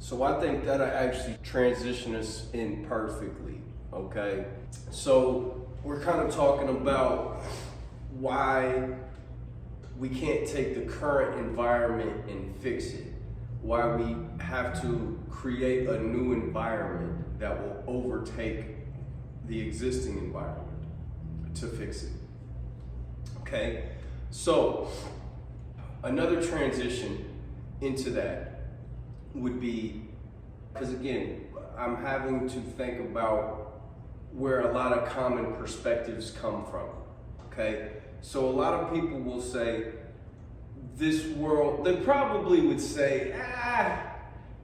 So I think that'll actually transition us in perfectly, okay? So we're kind of talking about why we can't take the current environment and fix it. Why we have to create a new environment that will overtake the existing environment to fix it. Okay, so another transition into that would be, because again, I'm having to think about where a lot of common perspectives come from. Okay, so a lot of people will say, this world, they probably would say,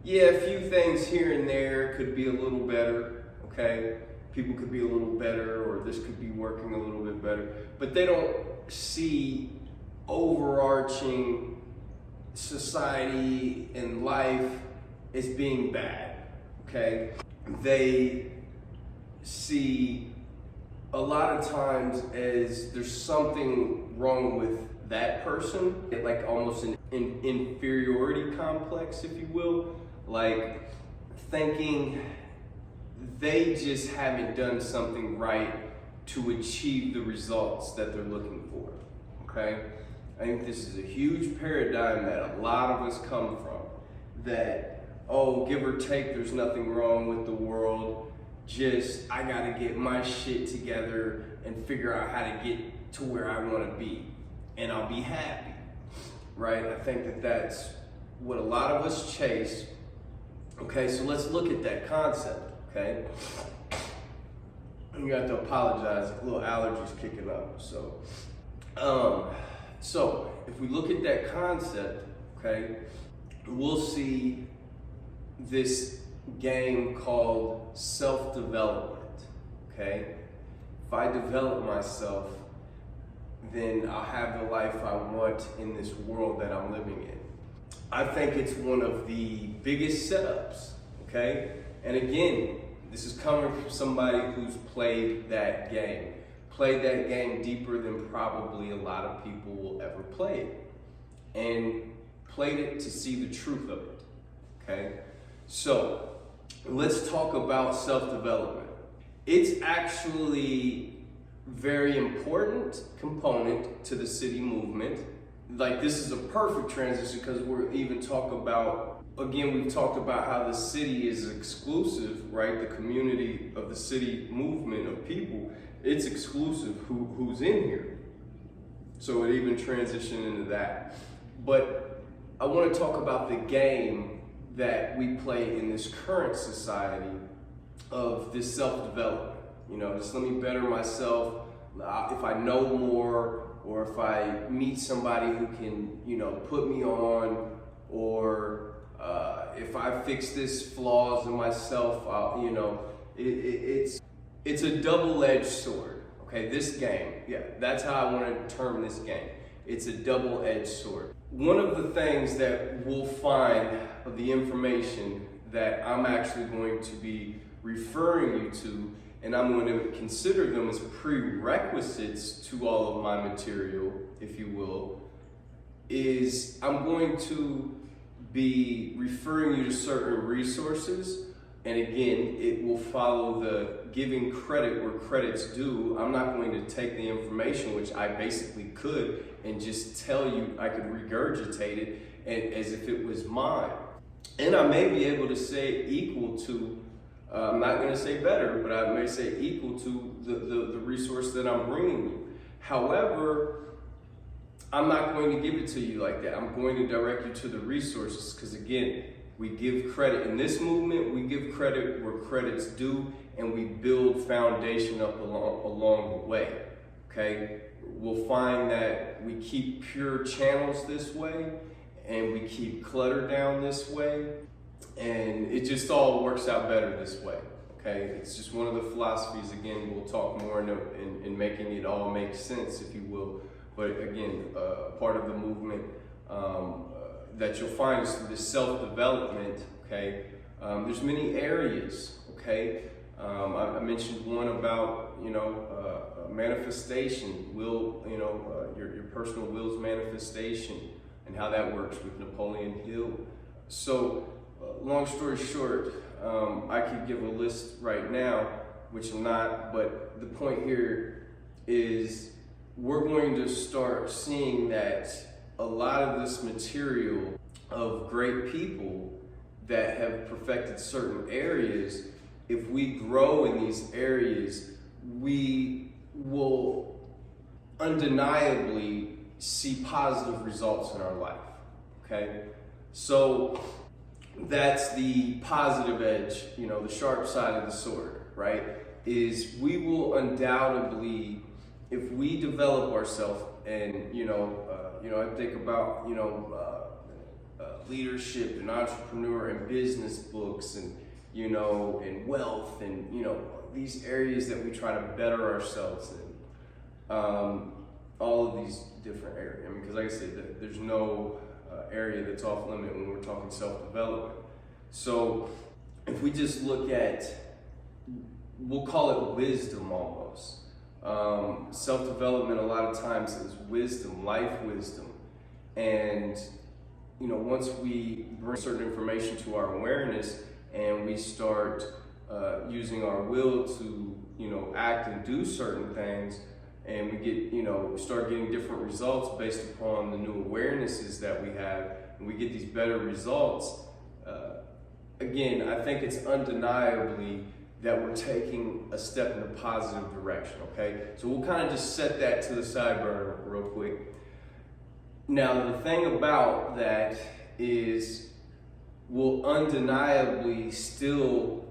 yeah, a few things here and there could be a little better, okay? People could be a little better, or this could be working a little bit better, but they don't see overarching society and life as being bad, okay? They see a lot of times as there's something wrong with that person, like almost an inferiority complex, if you will, like thinking they just haven't done something right to achieve the results that they're looking for, okay? I think this is a huge paradigm that a lot of us come from, that, oh, give or take, there's nothing wrong with the world, just I gotta get my shit together and figure out how to get to where I wanna be, and I'll be happy, right? I think that that's what a lot of us chase. Okay, so let's look at that concept, okay? You have to apologize, a little allergies kicking up, so. So if we look at that concept, okay, we'll see this game called self-development, okay? If I develop myself, then I'll have the life I want in this world that I'm living in. I think it's one of the biggest setups, okay? And again, this is coming from somebody who's played that game deeper than probably a lot of people will ever play it, and played it to see the truth of it, okay? So let's talk about self-development. It's actually very important component to the city movement. Like, this is a perfect transition because we're even talking about, again, we've talked about how the city is exclusive, right? The community of the city movement of people, it's exclusive who's in here. So it even transitioned into that. But I want to talk about the game that we play in this current society of this self-development. You know, just let me better myself. If I know more, or if I meet somebody who can, you know, put me on, or if I fix this flaws in myself, you know, it's a double-edged sword. Okay, this game, yeah, that's how I want to term this game. It's a double-edged sword. One of the things that we'll find of the information that I'm actually going to be referring you to, and I'm going to consider them as prerequisites to all of my material, if you will, is I'm going to be referring you to certain resources. And again, it will follow the giving credit where credit's due. I'm not going to take the information, which I basically could, and just tell you I could regurgitate it as if it was mine. And I may be able to say equal to, I'm not going to say better, but I may say equal to the resource that I'm bringing you. However, I'm not going to give it to you like that. I'm going to direct you to the resources, because again, we give credit. In this movement, we give credit where credit's due, and we build foundation up along the way, okay? We'll find that we keep pure channels this way, and we keep clutter down this way, and it just all works out better this way, okay? It's just one of the philosophies. Again, we'll talk more in making it all make sense, if you will. But again, part of the movement that you'll find is through this self-development, okay? There's many areas, okay? I mentioned one about, you know, manifestation, will, you know, your personal will's manifestation, and how that works with Napoleon Hill. So long story short, I could give a list right now, which I'm not, but the point here is we're going to start seeing that a lot of this material of great people that have perfected certain areas, if we grow in these areas, we will undeniably see positive results in our life, okay? So that's the positive edge, the sharp side of the sword, right? Is we will undoubtedly, if we develop ourselves and, I think about, leadership and entrepreneur and business books and, and wealth and, these areas that we try to better ourselves in. All of these different areas. I mean, because like I said, there's no area that's off limit when we're talking self-development. So if we just look at, we'll call it wisdom almost. Self-development a lot of times is wisdom, life wisdom. And, once we bring certain information to our awareness and we start using our will to, act and do certain things, and we get, start getting different results based upon the new awarenesses that we have, and we get these better results, again, I think it's undeniably that we're taking a step in a positive direction, okay? So we'll kind of just set that to the side burner real quick. Now, the thing about that is we'll undeniably still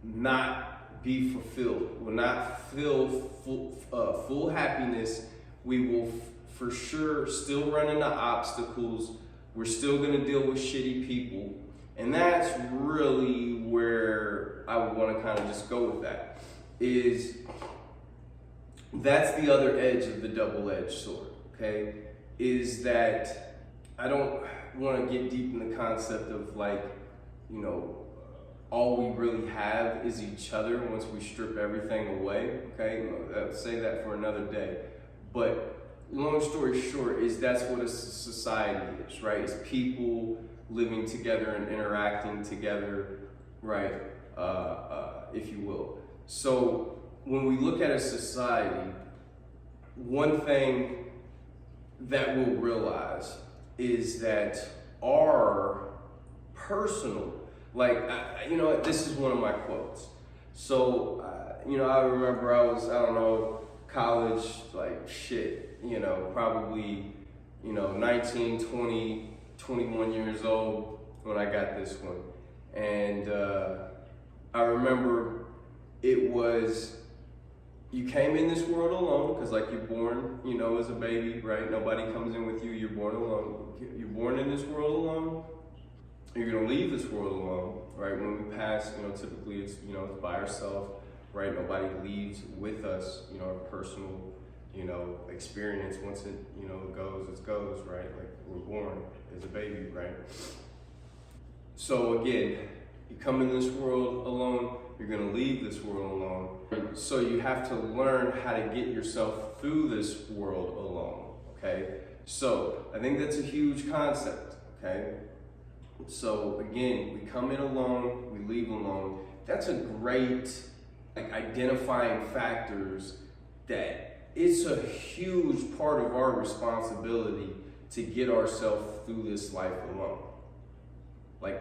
not be fulfilled. We'll not feel full happiness. We will for sure still run into obstacles. We're still going to deal with shitty people. And that's really where I would want to kind of just go with that. That's the other edge of the double-edged sword, okay? Is that I don't want to get deep in the concept of all we really have is each other once we strip everything away, okay? I'll say that for another day. But long story short is that's what a society is, right? It's people living together and interacting together, right? If you will. So when we look at a society, one thing that we'll realize is that our personal, this is one of my quotes. So, I remember I was, college, probably, 19, 20, 21 years old when I got this one. And I remember it was, you came in this world alone, because you're born, as a baby, right? Nobody comes in with you, you're born alone. You're born in this world alone. You're gonna leave this world alone, right? When we pass, typically it's, it's by ourselves, right? Nobody leaves with us, our personal, experience. Once it, it goes, right? Like we're born as a baby, right? So again, you come in this world alone, you're gonna leave this world alone. So you have to learn how to get yourself through this world alone, okay? So I think that's a huge concept, okay? So again, we come in alone, we leave alone. That's a great identifying factors that it's a huge part of our responsibility to get ourselves through this life alone.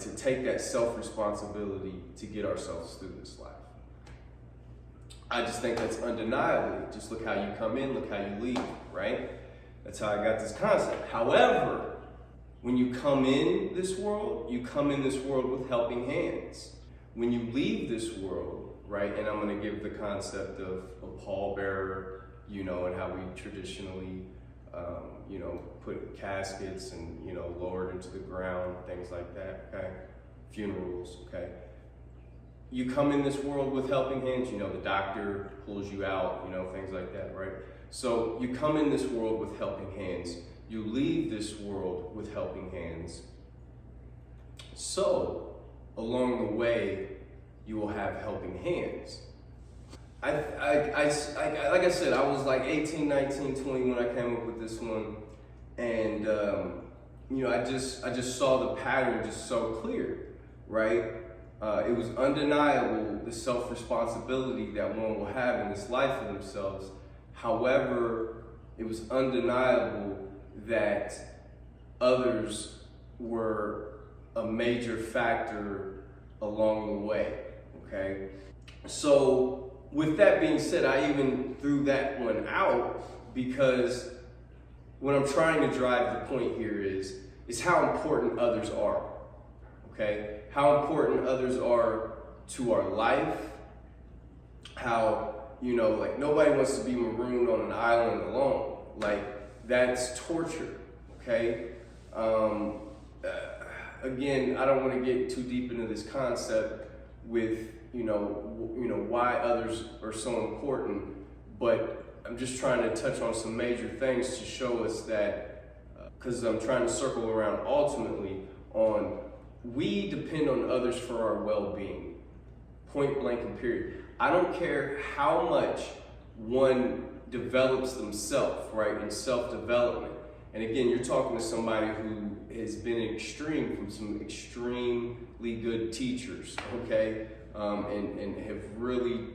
To take that self-responsibility to get ourselves through this life. I just think that's undeniable. Just look how you come in, look how you leave, right? That's how I got this concept. However, when you come in this world, you come in this world with helping hands. When you leave this world, right, and I'm going to give the concept of a pallbearer, and how we traditionally, put caskets and, lowered into the ground, things like that, okay? Funerals, okay? You come in this world with helping hands, the doctor pulls you out, things like that, right? So you come in this world with helping hands. You leave this world with helping hands. So, along the way, you will have helping hands. Like I said, I was 18, 19, 20 when I came up with this one. And, I just saw the pattern just so clear. right? It was undeniable the self-responsibility that one will have in this life for themselves. However, it was undeniable that others were a major factor along the way, okay? So with that being said, I even threw that one out because what I'm trying to drive the point here is how important others are, okay? How important others are to our life, how, you know, like nobody wants to be marooned on an island alone. Like, that's torture, okay? Again, I don't want to get too deep into this concept with, you know, why others are so important, but I'm just trying to touch on some major things to show us that, because I'm trying to circle around ultimately on, we depend on others for our well-being, point blank and period. I don't care how much one develops themselves, right, in self-development. And again, you're talking to somebody who has been extreme from some extremely good teachers, okay, and have really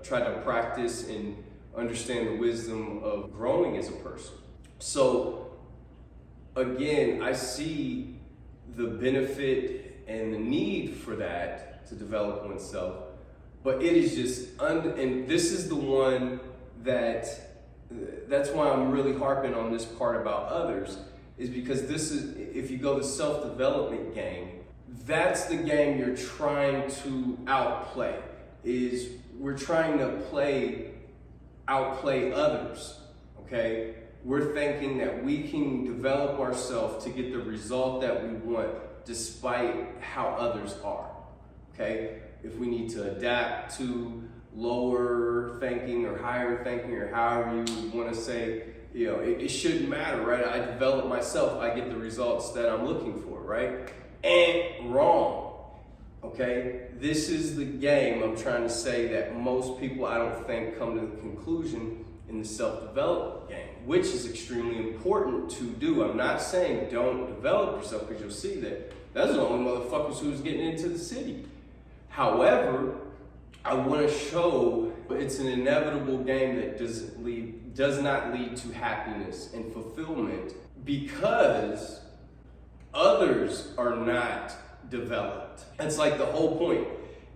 tried to practice and understand the wisdom of growing as a person. So again, I see the benefit and the need for that to develop oneself, but it is just, and this is the one that's why I'm really harping on this part about others, is because this is, if you go the self-development game, that's the game you're trying to outplay, is we're trying to outplay others, okay? We're thinking that we can develop ourselves to get the result that we want despite how others are, okay? If we need to adapt to lower thinking or higher thinking or however you want to say, you know, it shouldn't matter, right? I develop myself, I get the results that I'm looking for, right? And wrong, okay? This is the game I'm trying to say that most people, I don't think, come to the conclusion in the self-development game, which is extremely important to do. I'm not saying don't develop yourself, because you'll see that that's the only motherfuckers who's getting into the city. However, I want to show it's an inevitable game that does not lead to happiness and fulfillment because others are not developed. That's like the whole point,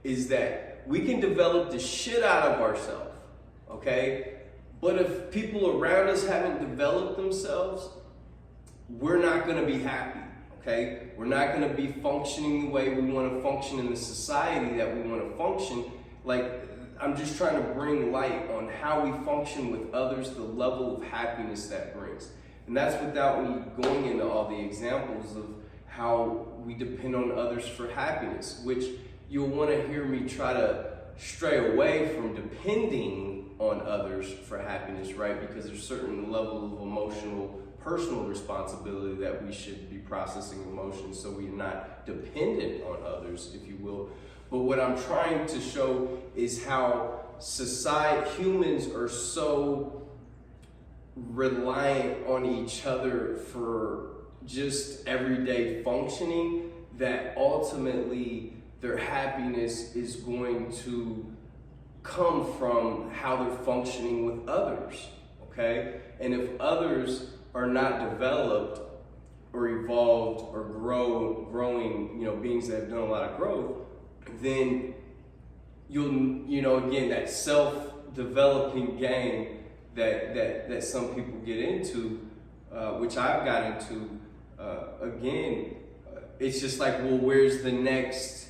is that we can develop the shit out of ourselves, okay? But if people around us haven't developed themselves, we're not going to be happy, okay? We're not going to be functioning the way we want to function in the society that we want to function. Like, I'm just trying to bring light on how we function with others, the level of happiness that brings. And that's without me going into all the examples of how we depend on others for happiness, which you'll want to hear me try to stray away from depending on others for happiness, right? Because there's a certain level of emotional, personal responsibility that we should be processing emotions so we're not dependent on others, if you will. But what I'm trying to show is how humans are so reliant on each other for just everyday functioning that ultimately their happiness is going to come from how they're functioning with others, okay? And if others are not developed or evolved or growing, you know, beings that have done a lot of growth, then again, that self-developing game that some people get into, which I've got into, again, it's just like, well, where's the next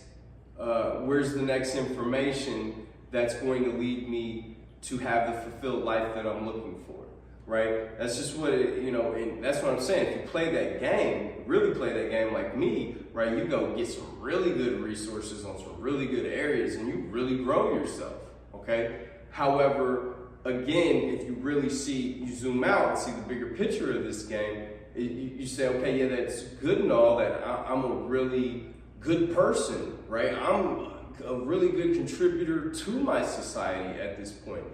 information that's going to lead me to have the fulfilled life that I'm looking for, right? That's just what and that's what I'm saying. If you play that game, really play that game like me, right? You go get some really good resources on some really good areas and you really grow yourself, okay? However, again, if you really you zoom out and see the bigger picture of this game, you say, okay, yeah, that's good and all, that I'm a really good person, right? I'm a really good contributor to my society at this point.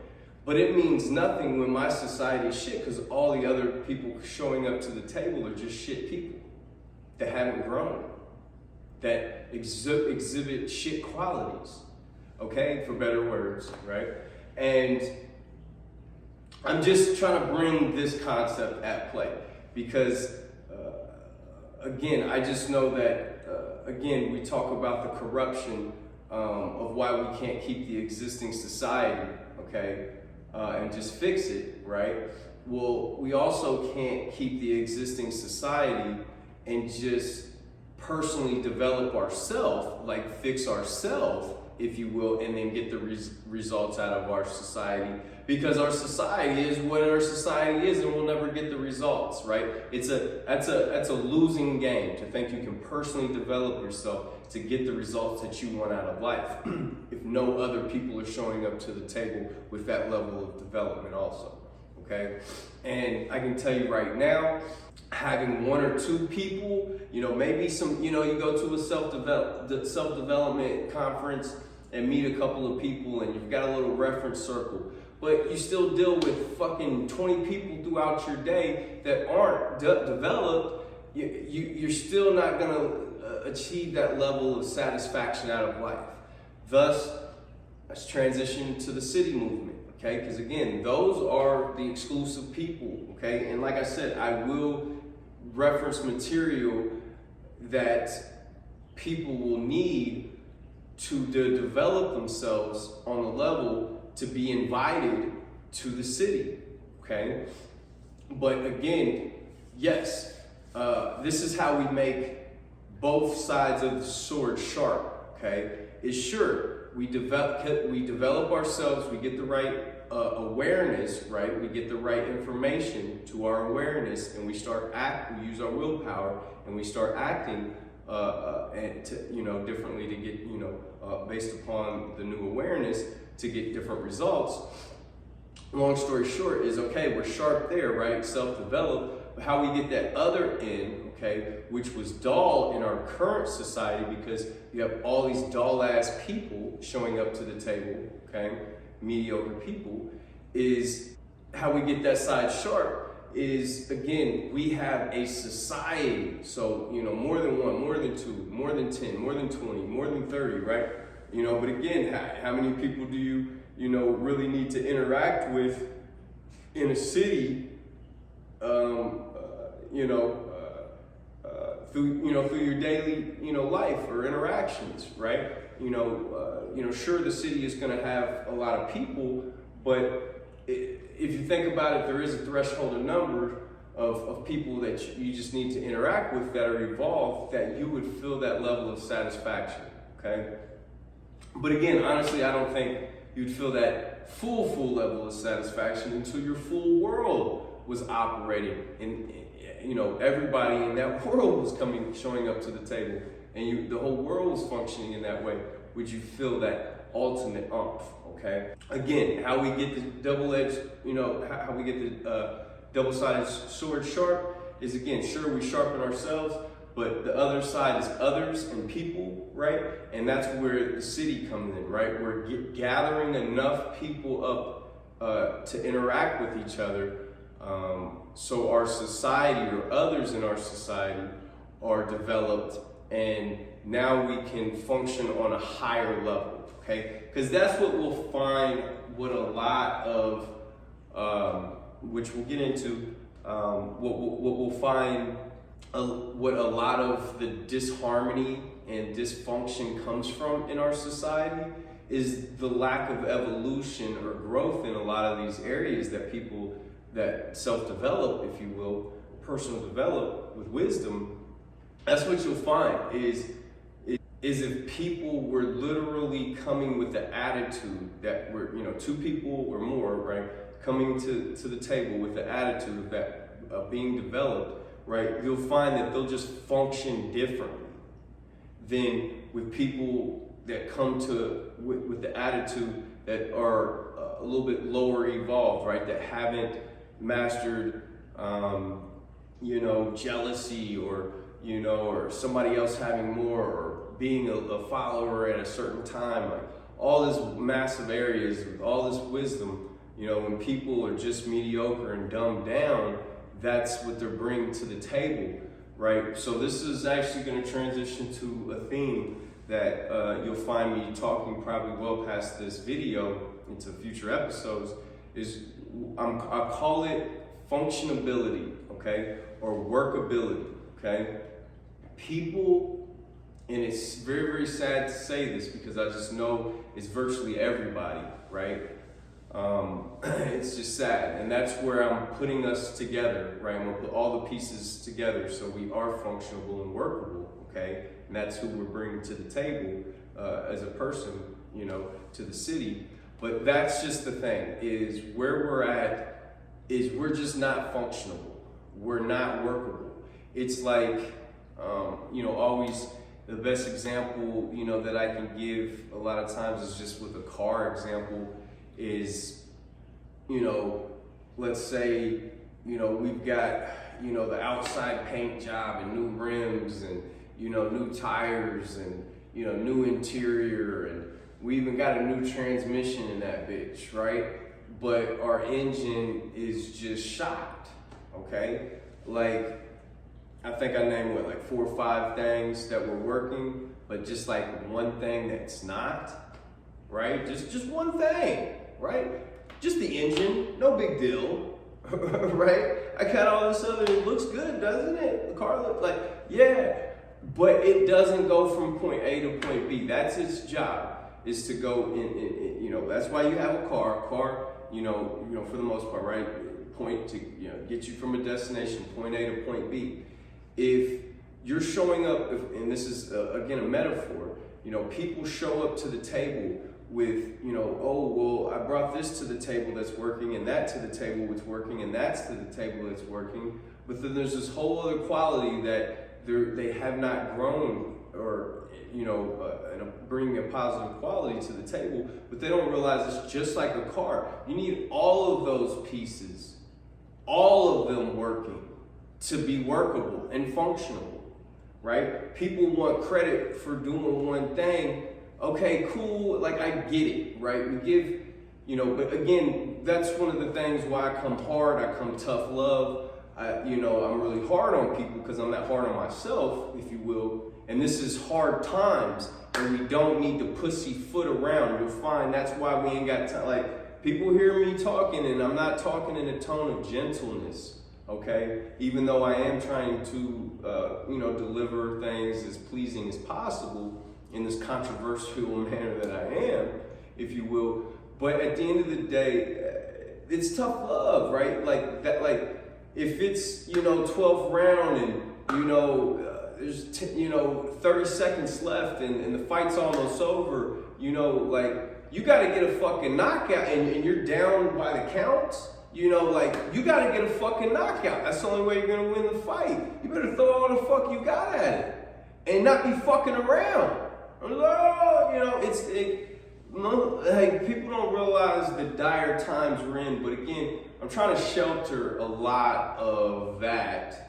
But it means nothing when my society is shit, because all the other people showing up to the table are just shit people that haven't grown, that exhibit shit qualities, okay, for better words, right? And I'm just trying to bring this concept at play because, again, I just know that, again, we talk about the corruption of why we can't keep the existing society, okay, and just fix it, right? Well, we also can't keep the existing society and just personally develop ourselves, like fix ourselves, if you will, and then get the results out of our society, because our society is what our society is, and we'll never get the results, right? That's a losing game to think you can personally develop yourself to get the results that you want out of life if no other people are showing up to the table with that level of development also, okay? And I can tell you right now, having one or two people, maybe some, you go to a self-development conference and meet a couple of people and you've got a little reference circle, but you still deal with fucking 20 people throughout your day that aren't developed, you're still not gonna achieve that level of satisfaction out of life. Thus, let's transition to the city movement, okay? Because again, those are the exclusive people, okay? And like I said, I will reference material that people will need to develop themselves on the level to be invited to the city, okay? But again, yes, this is how we make both sides of the sword sharp, okay? Is sure, we develop ourselves, we get the right awareness, right? We get the right information to our awareness, and we use our willpower, and we start acting differently to get, based upon the new awareness to get different results. Long story short is, okay, we're sharp there, right? Self-develop, but how we get that other end, okay, which was dull in our current society because you have all these dull-ass people showing up to the table, okay, mediocre people, is how we get that side sharp is, again, we have a society, so, more than one, more than two, more than 10, more than 20, more than 30, right? But again, how many people do you, really need to interact with in a city, through your daily, life or interactions, right? Sure, the city is going to have a lot of people, but if you think about it, there is a threshold of number of people that you just need to interact with that are evolved, that you would feel that level of satisfaction, okay? But again, honestly, I don't think you'd feel that full level of satisfaction until your full world was operating and, everybody in that world was showing up to the table, and the whole world was functioning in that way. Would you feel that ultimate umph, okay? Again, how we get the double-edged, how we get the double-sided sword sharp is, again, sure, we sharpen ourselves, but the other side is others and people, right? And that's where the city comes in, right? We're gathering enough people up to interact with each other, so our society or others in our society are developed, and now we can function on a higher level, okay? Because that's what we'll find, what a lot of, which we'll get into, what we'll find, what a lot of the disharmony and dysfunction comes from in our society is the lack of evolution or growth in a lot of these areas that people that self-develop, if you will, personal develop with wisdom. That's what you'll find is if people were literally coming with the attitude that we're, two people or more, right, coming to the table with the attitude of that of being developed, right, you'll find that they'll just function differently than with people that come with the attitude that are a little bit lower evolved, right, that haven't mastered, jealousy or somebody else having more, or being a follower at a certain time, like all these massive areas with all this wisdom. When people are just mediocre and dumbed down, that's what they're bringing to the table, right? So this is actually going to transition to a theme that you'll find me talking probably well past this video into future episodes is I call it functionability, okay, or workability, okay? People, and it's very, very sad to say this because I just know it's virtually everybody, right? It's just sad, and that's where I'm putting us together, right? I'm gonna put all the pieces together so we are functional and workable, okay? And that's who we're bringing to the table as a person, you know, to the city. But that's just the thing, is where we're at is we're just not functional. We're not workable. It's like, you know, always the best example, you know, that I can give a lot of times is just with a car example is, you know, let's say, you know, we've got, you know, the outside paint job and new rims and, you know, new tires and, you know, new interior, and we even got a new transmission in that bitch, right? But our engine is just shot, okay? Like, I think I named what, like 4 or 5 things that were working, but just like one thing that's not, right? Just one thing, right? Just the engine, no big deal, right? I got all this other, it looks good, doesn't it? The car looks like, yeah, but it doesn't go from point A to point B. That's its job, is to go in, you know, that's why you have a car, you know, for the most part, right? Point to, you know, get you from a destination, point A to point B. If you're showing up, and this is, again, a metaphor, you know, people show up to the table with, you know, oh, well, I brought this to the table that's working, and that to the table that's working, and that's to the table that's working. But then there's this whole other quality that they have not grown, or, you know, bringing a positive quality to the table, but they don't realize it's just like a car. You need all of those pieces, all of them working to be workable and functional, right? People want credit for doing one thing. Okay, cool, like I get it, right? We give, you know, but again, that's one of the things why I come hard, I come tough love. You know, I'm really hard on people because I'm that hard on myself, if you will. And this is hard times, and we don't need to pussyfoot around. You'll find that's why we ain't got time. Like, people hear me talking, and I'm not talking in a tone of gentleness, okay? Even though I am trying to, you know, deliver things as pleasing as possible in this controversial manner that I am, if you will. But at the end of the day, it's tough love, right? Like that, like if it's, you know, 12th round and, you know, there's, 30 seconds left and the fight's almost over, you know, like you got to get a fucking knockout and you're down by the counts, you know, like you got to get a fucking knockout. That's the only way you're going to win the fight. You better throw all the fuck you got at it and not be fucking around. Oh, you know, like people don't realize the dire times we're in, but again, I'm trying to shelter a lot of that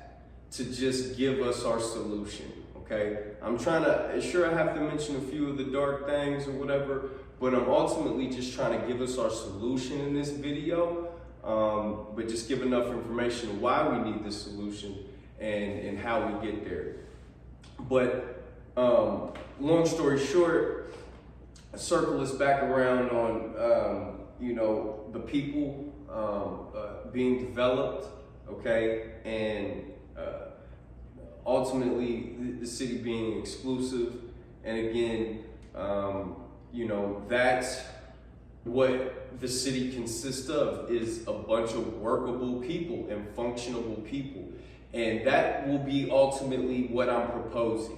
to just give us our solution, okay? I'm trying to, sure I have to mention a few of the dark things or whatever, but I'm ultimately just trying to give us our solution in this video, but just give enough information on why we need this solution and how we get there. But long story short, circle us back around on, you know, the people being developed, okay, and ultimately the city being exclusive. And again, you know, that's what the city consists of, is a bunch of workable people and functionable people. And that will be ultimately what I'm proposing,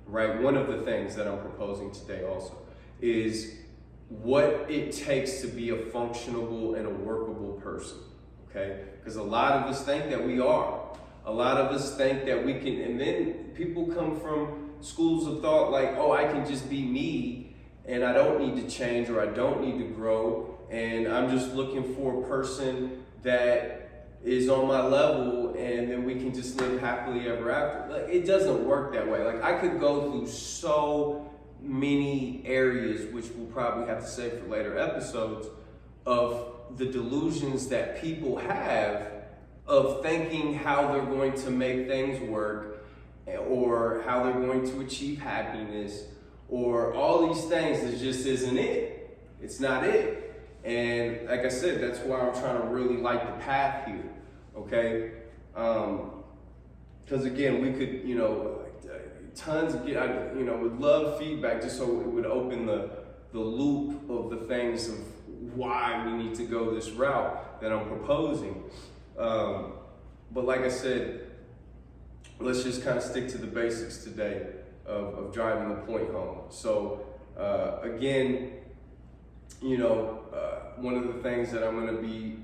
right? One of the things that I'm proposing today also is what it takes to be a functionable and a workable person, okay? Because a lot of us think that we are. A lot of us think that we can, and then people come from schools of thought like, oh, I can just be me and I don't need to change or I don't need to grow, and I'm just looking for a person that is on my level and then we can just live happily ever after. Like, it doesn't work that way. Like, I could go through so many areas, which we'll probably have to save for later episodes, of the delusions that people have of thinking how they're going to make things work or how they're going to achieve happiness or all these things that just isn't it. It's not it. And like I said, that's why I'm trying to really light the path here, okay? Because again, we could, tons of, would love feedback just so it would open the loop of the things of why we need to go this route that I'm proposing. But like I said, let's just kind of stick to the basics today of driving the point home. So again, one of the things that I'm going to be,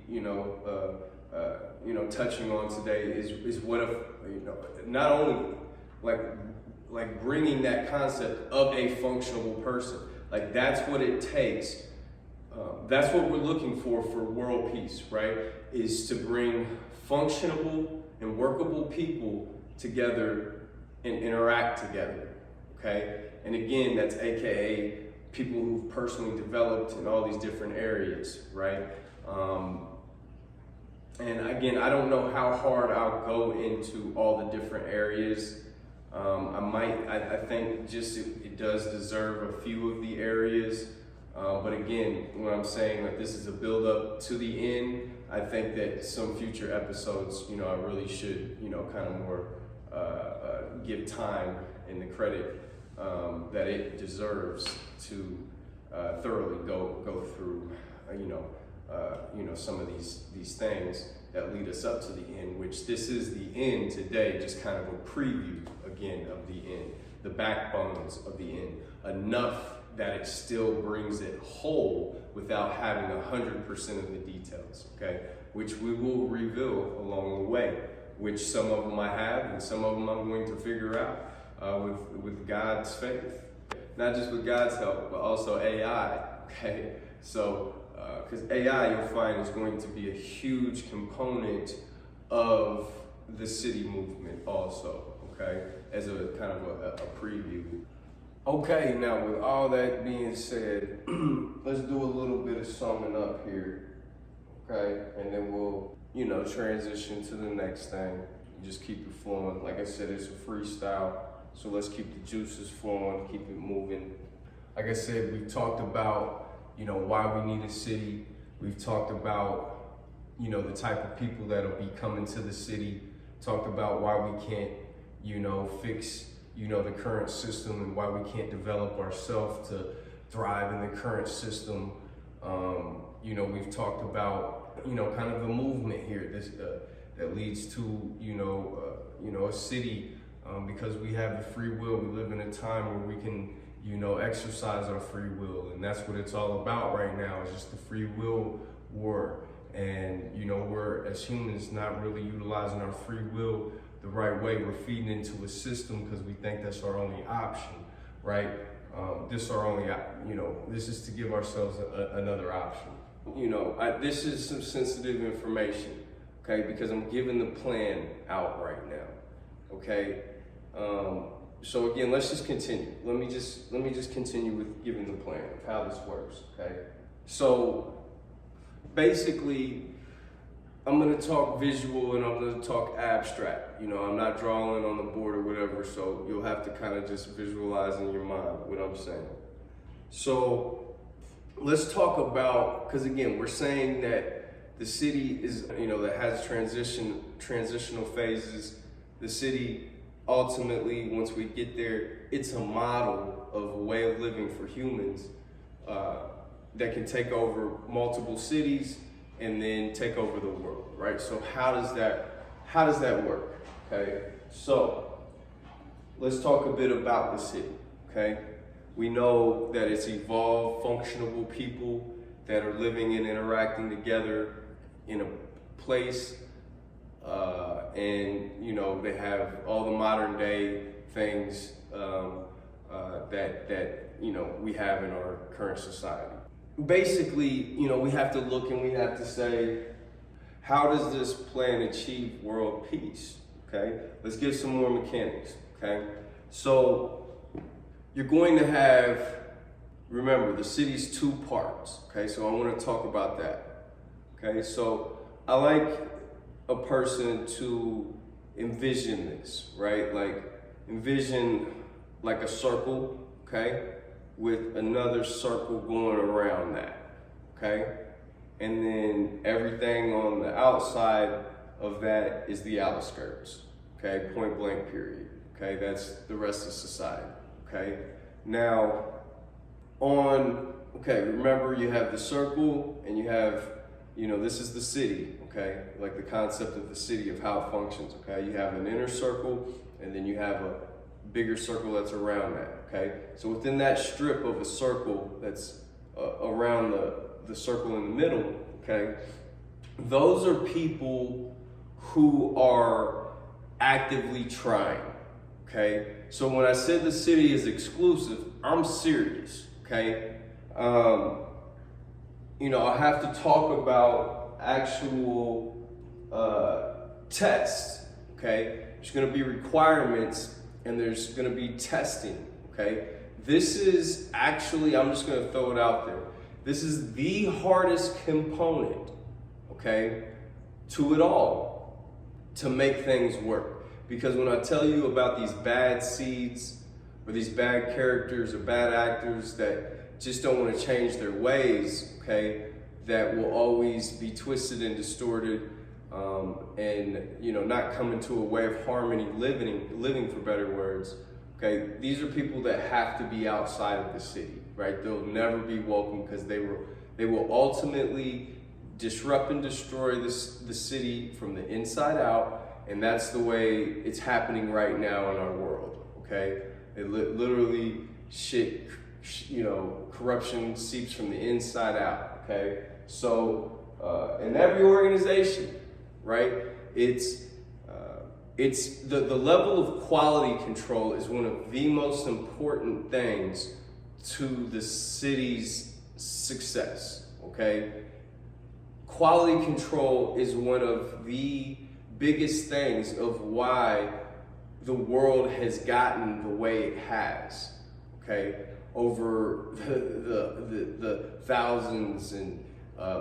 touching on today is what if, not only like bringing that concept of a functional person, like that's what it takes. That's what we're looking for world peace, right? Is to bring functionable and workable people together and interact together, okay? And again, that's AKA people who've personally developed in all these different areas, right? And again, I don't know how hard I'll go into all the different areas. I think just it does deserve a few of the areas. But again, when I'm saying that this is a build up to the end, I think that some future episodes, I really should, kind of more give time and the credit that it deserves to thoroughly go through, some of these things that lead us up to the end, which this is the end today, just kind of a preview again of the end, the backbones of the end, enough that it still brings it whole without having 100% of the details, okay? Which we will reveal along the way, which some of them I have and some of them I'm going to figure out with God's faith. Not just with God's help, but also AI, okay? So, because AI, you'll find, is going to be a huge component of the city movement also, okay? As a kind of a preview. Okay, now with all that being said, let's do a little bit of summing up here, okay? And then we'll, transition to the next thing. Just keep it flowing. Like I said, it's a freestyle, so let's keep the juices flowing, keep it moving. Like I said, we've talked about, why we need a city. We've talked about, the type of people that'll be coming to the city. Talked about why we can't, fix the current system and why we can't develop ourselves to thrive in the current system. We've talked about, kind of the movement here that leads to, a city, because we have the free will. We live in a time where we can, exercise our free will. And that's what it's all about right now, is just the free will war. And, we're, as humans, not really utilizing our free will the right way. We're feeding into a system because we think that's our only option, right? This is to give ourselves another option. This is some sensitive information, okay? Because I'm giving the plan out right now, okay? So again, let's just continue. Let me just continue with giving the plan of how this works, okay? So basically, I'm gonna talk visual and I'm gonna talk abstract. I'm not drawing on the board or whatever, so you'll have to kind of just visualize in your mind what I'm saying. So let's talk about, because again, we're saying that the city is, that has transitional phases. The city, ultimately, once we get there, it's a model of a way of living for humans that can take over multiple cities and then take over the world, right? So how does that work? Okay, so let's talk a bit about the city. Okay, we know that it's evolved, functional people that are living and interacting together in a place, and they have all the modern day things that we have in our current society. Basically, we have to look and we have to say, how does this plan achieve world peace? Okay, let's give some more mechanics. Okay, so you're going to have, remember, the city's two parts. Okay, so I want to talk about that. Okay, so I like a person to envision this, right? Like envision like a circle. okay, with another circle going around that, okay? And then everything on the outside of that is the outskirts, okay? Point blank, period, okay? That's the rest of society, okay? Now, remember you have the circle and you have, this is the city, okay? Like the concept of the city, of how it functions, okay? You have an inner circle and then you have a bigger circle that's around that, okay? So within that strip of a circle that's around the circle in the middle, okay? Those are people who are actively trying, okay? So when I said the city is exclusive, I'm serious, okay? I have to talk about actual tests, okay? There's gonna be requirements and there's gonna be testing, okay? This is actually, I'm just gonna throw it out there. This is the hardest component, okay, to it all, to make things work. Because when I tell you about these bad seeds or these bad characters or bad actors that just don't want to change their ways, okay, that will always be twisted and distorted, and not come into a way of harmony, living for better words, okay, these are people that have to be outside of the city, right? They'll never be welcome because they will ultimately disrupt and destroy the city from the inside out, and that's the way it's happening right now in our world, okay? It literally corruption seeps from the inside out, okay? So in every organization, right, it's the level of quality control is one of the most important things to the city's success, okay? Quality control is one of the biggest things of why the world has gotten the way it has, okay? Over the thousands and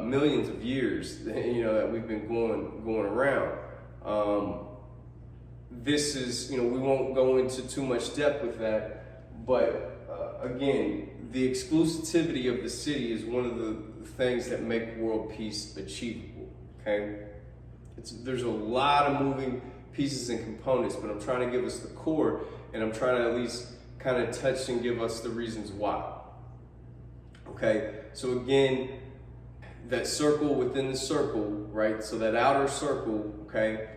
millions of years, that we've been going around. This is, we won't go into too much depth with that, but again, the exclusivity of the city is one of the things that make world peace achievable, okay? There's a lot of moving pieces and components, but I'm trying to give us the core, and I'm trying to at least kind of touch and give us the reasons why, okay? So again, that circle within the circle, right? So that outer circle, okay,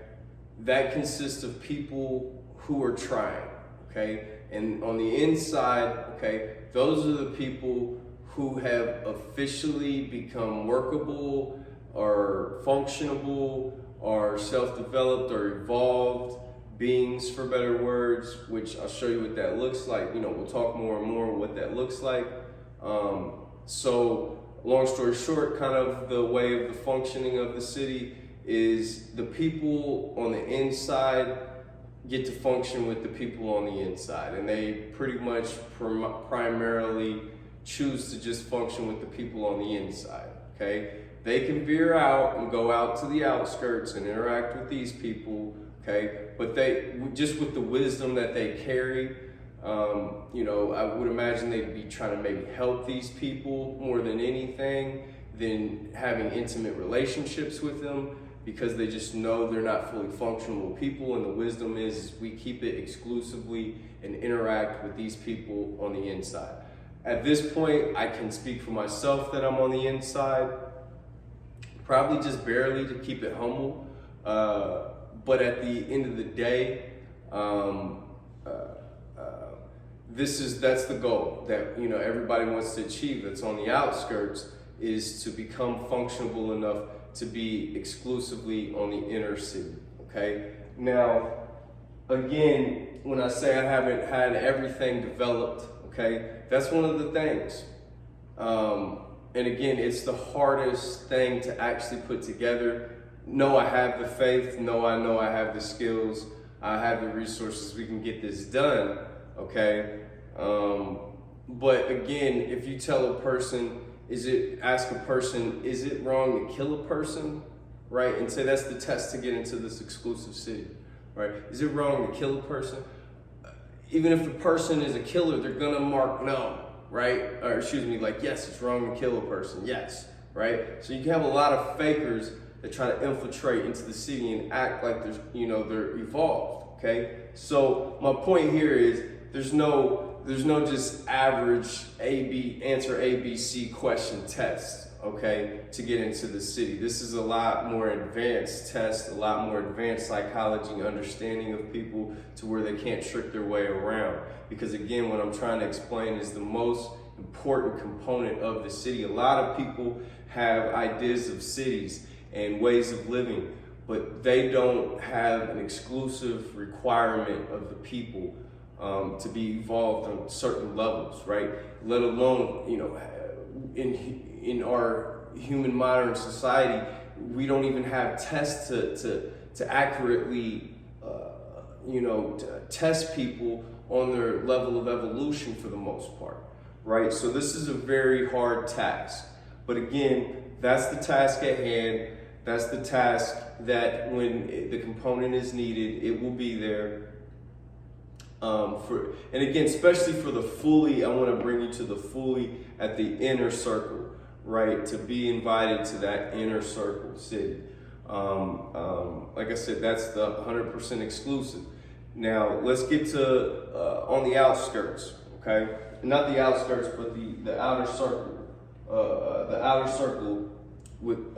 that consists of people who are trying, okay? And on the inside, okay, those are the people who have officially become workable or functionable or self-developed or evolved beings, for better words, which I'll show you what that looks like. We'll talk more and more what that looks like. So long story short, kind of the way of the functioning of the city is the people on the inside get to function with the people on the inside, and they pretty much primarily choose to just function with the people on the inside, okay? They can veer out and go out to the outskirts and interact with these people, okay? But they, just with the wisdom that they carry, I would imagine they'd be trying to maybe help these people more than anything, than having intimate relationships with them, because they just know they're not fully functional people, and the wisdom is we keep it exclusively and interact with these people on the inside. At this point, I can speak for myself that I'm on the inside, probably just barely to keep it humble, but at the end of the day, that's the goal that everybody wants to achieve that's on the outskirts, is to become functionable enough to be exclusively on the inner city, okay? Now, again, when I say I haven't had everything developed, okay, that's one of the things. And again, it's the hardest thing to actually put together. No, I have the faith. No, I know I have the skills. I have the resources. We can get this done, okay? But again, if you tell a person, ask a person, is it wrong to kill a person, right? And say that's the test to get into this exclusive city, right? Is it wrong to kill a person? even if the person is a killer, they're gonna mark no, right? Or excuse me, like, yes, it's wrong to kill a person, yes, right? So you can have a lot of fakers that try to infiltrate into the city and act like they're evolved, okay? So my point here is there's no just average answer ABC question test, okay, to get into the city. This is a lot more advanced test, a lot more advanced psychology, understanding of people to where they can't trick their way around. Because again, what I'm trying to explain is the most important component of the city. A lot of people have ideas of cities and ways of living, but they don't have an exclusive requirement of the people to be evolved on certain levels, right? Let alone, in our human modern society, we don't even have tests to accurately, to test people on their level of evolution for the most part, right? So this is a very hard task. But again, that's the task at hand. That's the task that when the component is needed, it will be there. And again, especially for the fully, I want to bring you to the fully at the inner circle, right? To be invited to that inner circle city. Like I said, that's the 100% exclusive. Now let's get to on the outskirts, okay? Not the outskirts, but the outer circle. The outer circle with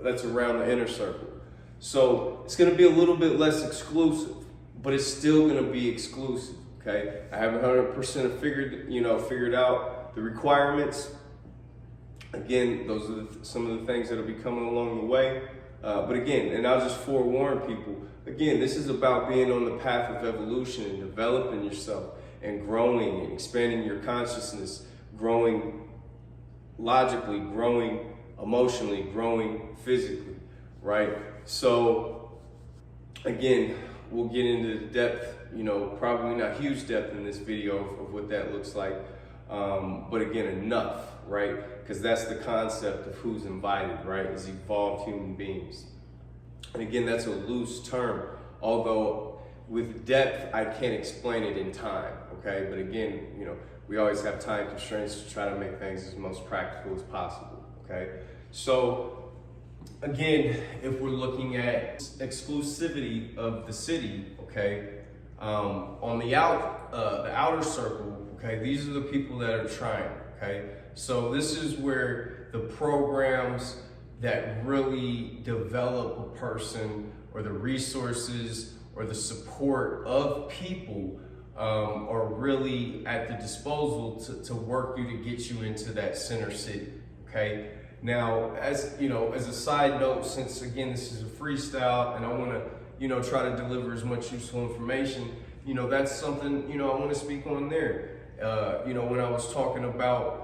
that's around the inner circle. So it's going to be a little bit less exclusive, but it's still going to be exclusive. Okay, I haven't 100% figured out the requirements. Again, those are some of the things that'll be coming along the way. But again, and I'll just forewarn people. Again, this is about being on the path of evolution and developing yourself and growing and expanding your consciousness, growing logically, growing emotionally, growing physically, right? So again, we'll get into the depth, probably not huge depth in this video of what that looks like. But again, enough, right? Because that's the concept of who's invited, right? Is evolved human beings. And again, that's a loose term, although with depth, I can't explain it in time, okay? But again, we always have time constraints to try to make things as most practical as possible, okay? So again, if we're looking at exclusivity of the city, okay, on the outer circle, okay, these are the people that are trying, okay? So this is where the programs that really develop a person, or the resources or the support of people are really at the disposal to work you to get you into that center city, okay? Now, as a side note, since again, this is a freestyle and I want to, try to deliver as much useful information, that's something, I want to speak on there. When I was talking about,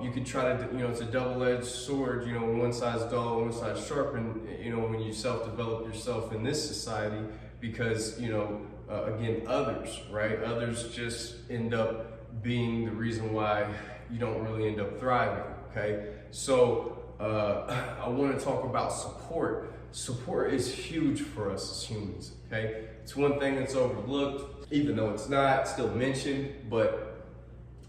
you could try to, it's a double-edged sword, one side's dull, one side's sharp, and, when you self-develop yourself in this society, because, again, others, right? Others just end up being the reason why you don't really end up thriving, okay? So I want to talk about support. Support is huge for us as humans, okay? It's one thing that's overlooked, even though it's not still mentioned, but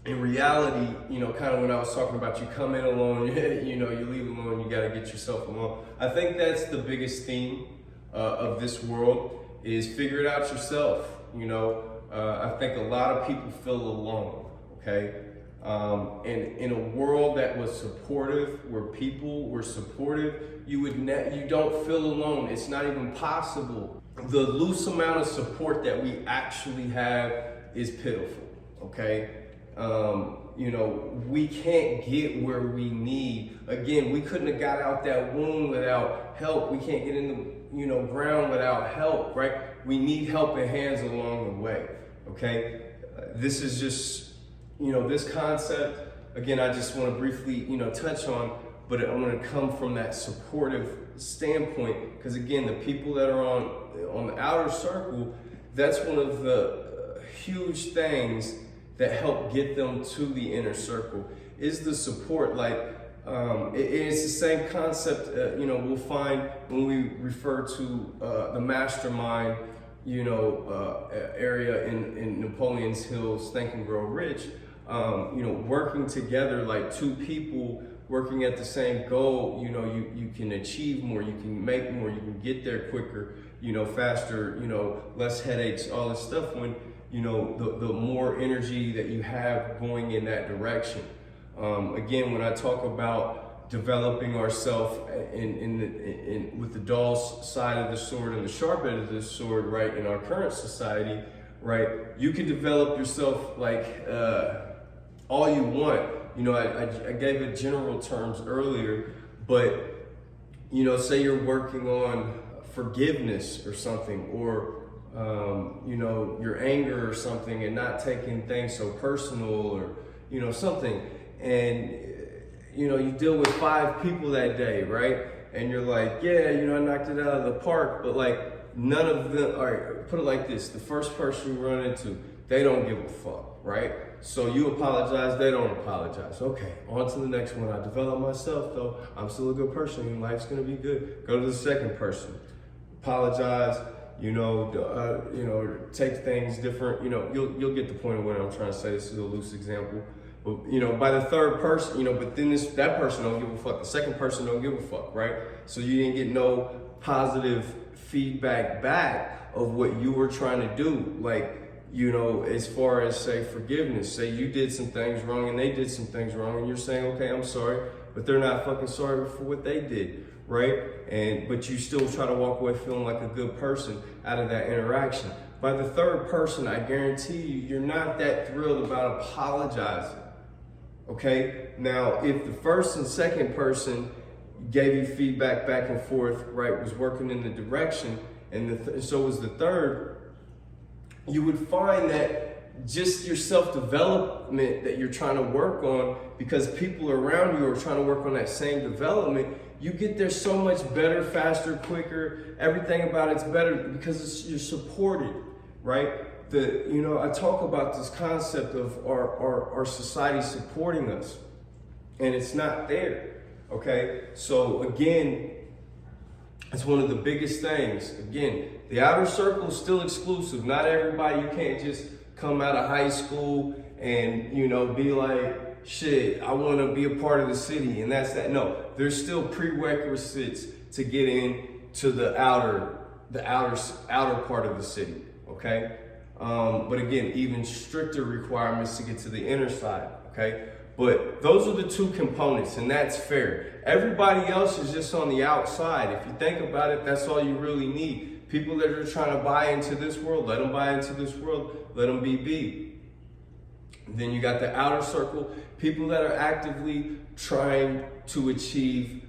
in reality, kind of when I was talking about you come in alone, you leave alone, you got to get yourself alone. I think that's the biggest theme of this world is figure it out yourself. I think a lot of people feel alone, okay? And in a world that was supportive, where people were supportive, you don't feel alone. It's not even possible. The loose amount of support that we actually have is pitiful, okay? We can't get where we need. Again, we couldn't have got out that womb without help. We can't get in the, ground without help, right? We need helping hands along the way, okay? This is just, this concept, again, I just want to briefly, touch on, but I want to come from that supportive standpoint, because again, the people that are on the outer circle, that's one of the huge things that help get them to the inner circle is the support. Like, it's the same concept, we'll find when we refer to the mastermind area in Napoleon's Hill's Think and Grow Rich, working together like two people working at the same goal, you can achieve more, you can make more, you can get there quicker, faster, less headaches, all this stuff when, the more energy that you have going in that direction. Again, when I talk about developing ourselves with the dull side of the sword and the sharp end of the sword, right, in our current society, right, you can develop yourself like all you want. I gave it general terms earlier, but say you're working on forgiveness or something, or your anger or something, and not taking things so personal, or something, and you deal with 5 people that day, right? And you're like, yeah, I knocked it out of the park, but like none of them. All right, put it like this: the first person you run into, they don't give a fuck, right? So you apologize, they don't apologize. Okay, on to the next one. I develop myself though. I'm still a good person, and life's gonna be good. Go to the second person, apologize. Take things different. You'll get the point of what I'm trying to say. This is a loose example. But, by the third person, but then that person don't give a fuck. The second person don't give a fuck, right? So you didn't get no positive feedback back of what you were trying to do. Like, as far as, say, forgiveness. Say you did some things wrong and they did some things wrong, and you're saying, okay, I'm sorry, but they're not fucking sorry for what they did, right? But you still try to walk away feeling like a good person out of that interaction. By the third person, I guarantee you're not that thrilled about apologizing. Okay, now if the first and second person gave you feedback back and forth, right, was working in the direction, and so was the third, you would find that just your self-development that you're trying to work on, because people around you are trying to work on that same development, you get there so much better, faster, quicker. Everything about it's better because you're supported, right? I talk about this concept of our society supporting us, and it's not there, okay? So again, it's one of the biggest things. Again, the outer circle is still exclusive. Not everybody, you can't just come out of high school and, be like, shit, I want to be a part of the city, and that's that. No, there's still prerequisites to get in to the outer part of the city, okay? But again, even stricter requirements to get to the inner side, okay? But those are the two components, and that's fair. Everybody else is just on the outside. If you think about it, that's all you really need. People that are trying to buy into this world, let them buy into this world, let them be. Then you got the outer circle, people that are actively trying to achieve,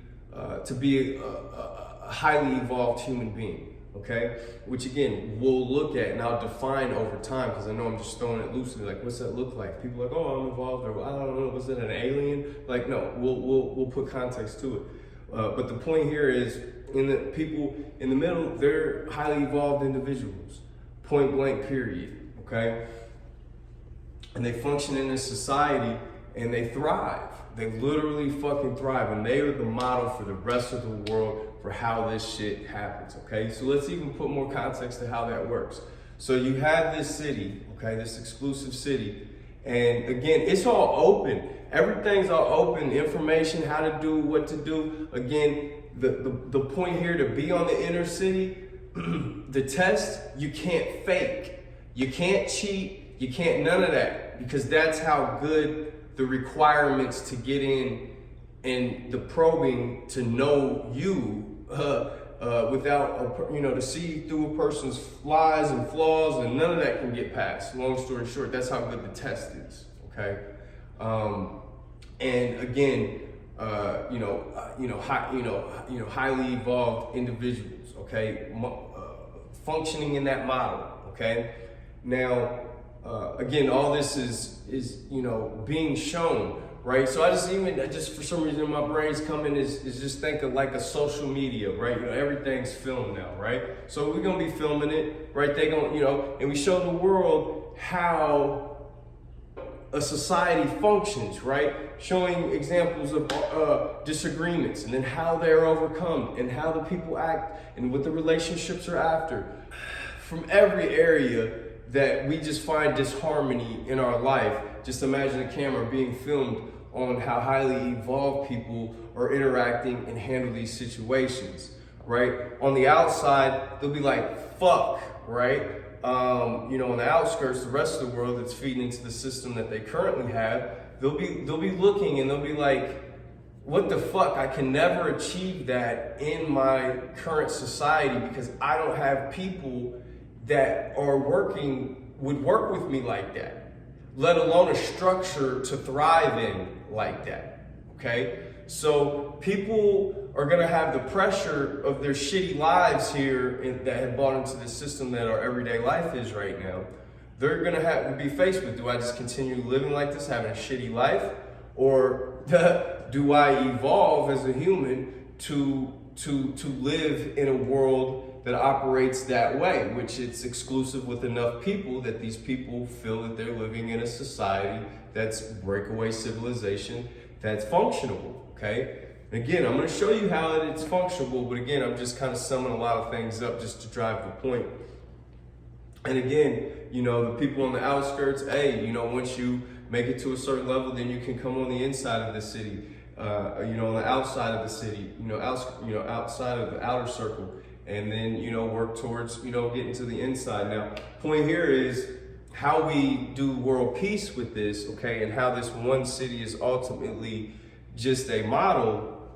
to be a highly evolved human being. Okay, which again, we'll look at and I'll define over time, because I know I'm just throwing it loosely. Like, what's that look like? People are like, oh, I'm involved, or I don't know, was it an alien? Like, no, we'll put context to it. But the point here is, in the people in the middle, they're highly evolved individuals, point blank, period. Okay, and they function in this society and they thrive. They literally fucking thrive, and they are the model for the rest of the world for how this shit happens, okay? So let's even put more context to how that works. So you have this city, okay, this exclusive city, and again, it's all open. Everything's all open, information, how to do, what to do. Again, the point here, to be on the inner city, the test, you can't fake. You can't cheat, you can't, none of that, because that's how good the requirements to get in and the probing to know you without, to see through a person's lies and flaws, and none of that can get past. Long story short, that's how good the test is, okay? And again, highly evolved individuals, okay? Functioning in that model, okay? Now, again, all this is being shown, right? So I just for some reason my brain's coming is just think of like a social media, right? Everything's filmed now, right? So we're gonna be filming it, right? They gonna, and we show the world how a society functions, right? Showing examples of disagreements, and then how they're overcome, and how the people act, and what the relationships are after. from every area that we just find disharmony in our life. Just imagine a camera being filmed on how highly evolved people are interacting and handle these situations, right? On the outside, they'll be like, fuck, right? On the outskirts, the rest of the world that's feeding into the system that they currently have, they'll be looking and they'll be like, what the fuck? I can never achieve that in my current society because I don't have people that would work with me like that, let alone a structure to thrive in like that, okay? So people are gonna have the pressure of their shitty lives here that have bought into the system that our everyday life is right now. They're gonna have to be faced with, do I just continue living like this, having a shitty life? Or do I evolve as a human to live in a world that operates that way, which it's exclusive with enough people that these people feel that they're living in a society that's breakaway civilization that's functional, okay? Again, I'm gonna show you how it's functional, but again, I'm just kind of summing a lot of things up just to drive the point. And again, the people on the outskirts, hey, once you make it to a certain level, then you can come on the inside of the city, on the outside of the city, outside of the outer circle, and then, work towards, getting to the inside. Now, point here is how we do world peace with this, okay, and how this one city is ultimately just a model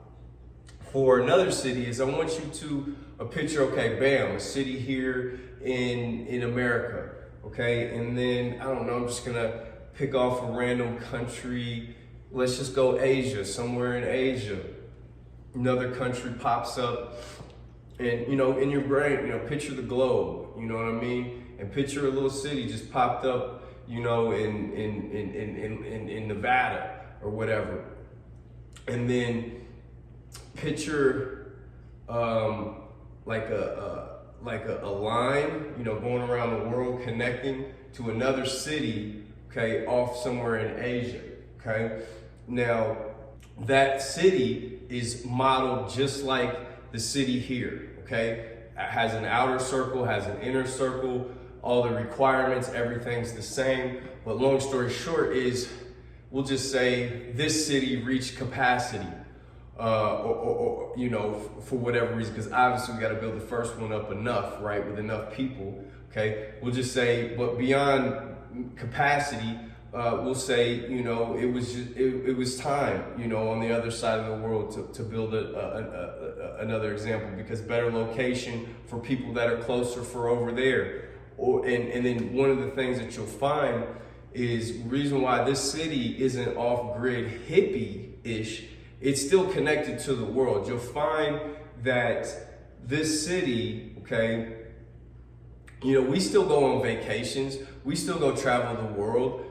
for another city is I want you to picture, okay, bam, a city here in America, okay, and then, I don't know, I'm just gonna pick off a random country. Let's just go Asia, somewhere in Asia. Another country pops up and, in your brain, picture the globe, you know what I mean? And picture a little city just popped up, in Nevada or whatever. And then picture like a line, going around the world connecting to another city, okay, off somewhere in Asia, okay? Now, that city is modeled just like the city here, okay? It has an outer circle, has an inner circle, all the requirements, everything's the same. But long story short is, we'll just say this city reached capacity, or for whatever reason, because obviously we got to build the first one up enough, right, with enough people, okay? We'll just say, but beyond capacity, we'll say, it was time, on the other side of the world to build another example, because better location for people that are closer for over there. And then one of the things that you'll find is reason why this city isn't off-grid hippie-ish, it's still connected to the world. You'll find that this city, okay, we still go on vacations, we still go travel the world.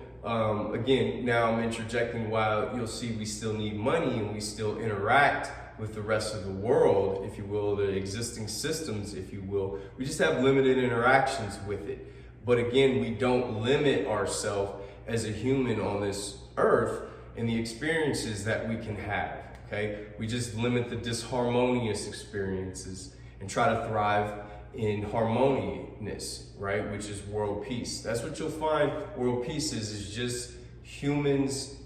Again, now I'm interjecting while you'll see we still need money and we still interact with the rest of the world, if you will, the existing systems, if you will. We just have limited interactions with it. But again, we don't limit ourselves as a human on this earth in the experiences that we can have, okay? We just limit the disharmonious experiences and try to thrive in harmonious, right? Which is world peace. That's what you'll find world peace is just humans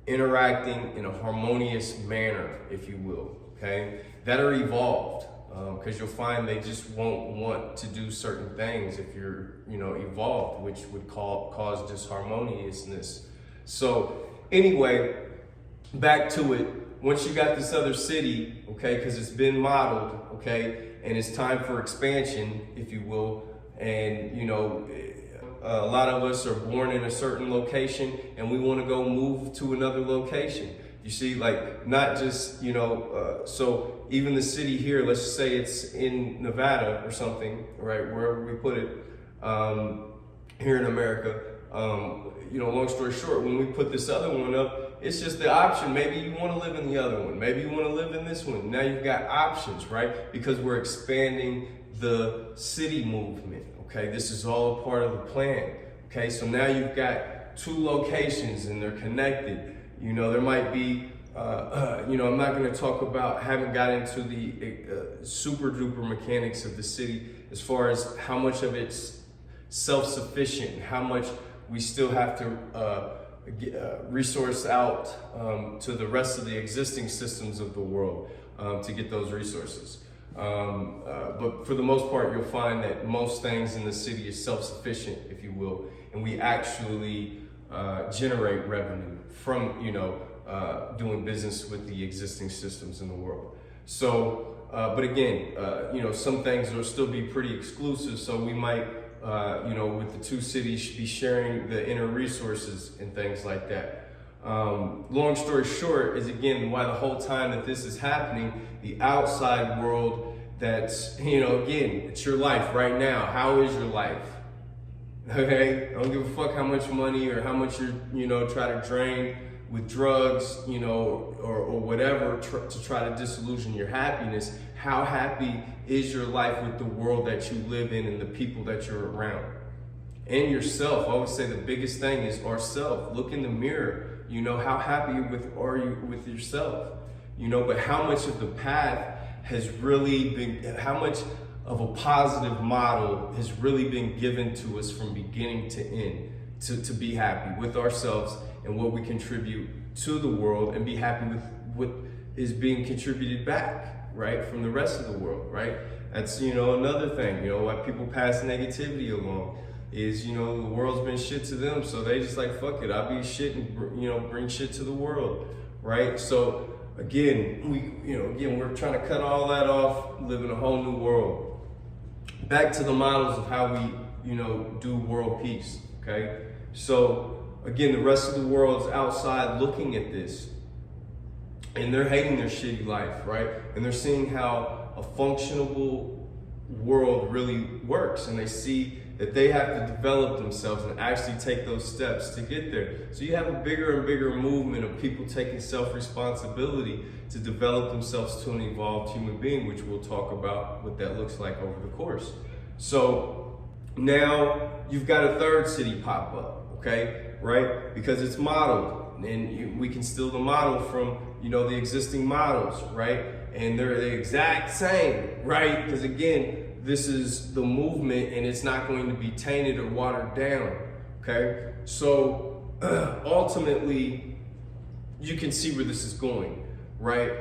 interacting in a harmonious manner, if you will, okay? That are evolved, because you'll find they just won't want to do certain things if you're, evolved, which would cause disharmoniousness. So anyway, back to it. Once you got this other city, okay, because it's been modeled, okay, and it's time for expansion, if you will, and a lot of us are born in a certain location and we want to go move to another location. You see, like, not just, so even the city here, let's say it's in Nevada or something, right, wherever we put it, here in America, long story short, when we put this other one up, it's just the option. Maybe you want to live in the other one. Maybe you want to live in this one. Now you've got options, right? Because we're expanding the city movement, okay? This is all a part of the plan, okay? So now you've got two locations and they're connected. There might be, I'm not going to talk about, haven't got into the super duper mechanics of the city as far as how much of it's self-sufficient, how much we still have to resource out to the rest of the existing systems of the world to get those resources. But for the most part, you'll find that most things in the city is self-sufficient, if you will, and we actually generate revenue from, doing business with the existing systems in the world. So, but again, some things will still be pretty exclusive. So we might, with the two cities, be sharing the inner resources and things like that. Long story short is, again, why the whole time that this is happening, the outside world that's, again, it's your life right now. How is your life? Okay, I don't give a fuck how much money or how much you're, try to drain with drugs, or whatever to try to disillusion your happiness. How happy is your life with the world that you live in and the people that you're around? And yourself. I always say the biggest thing is ourself. Look in the mirror. How happy are you with yourself? But how much of the path has really been, how much of a positive model has really been given to us from beginning to end to be happy with ourselves and what we contribute to the world, and be happy with what is being contributed back, right, from the rest of the world, right? That's, another thing, why people pass negativity along is, the world's been shit to them, so they just like, fuck it, I'll be shit and, bring shit to the world, right? So again, we're trying to cut all that off, live in a whole new world. Back to the models of how we, do world peace, okay? So again, the rest of the world's outside looking at this, and they're hating their shitty life, right? And they're seeing how a functionable world really works, and they see that they have to develop themselves and actually take those steps to get there. So you have a bigger and bigger movement of people taking self-responsibility to develop themselves to an evolved human being, which we'll talk about what that looks like over the course. So now you've got a third city pop up, okay? Right? Because it's modeled, and we can steal the model from, the existing models, right? And they're the exact same, right? Because again, this is the movement, and it's not going to be tainted or watered down, okay? So ultimately, you can see where this is going, right?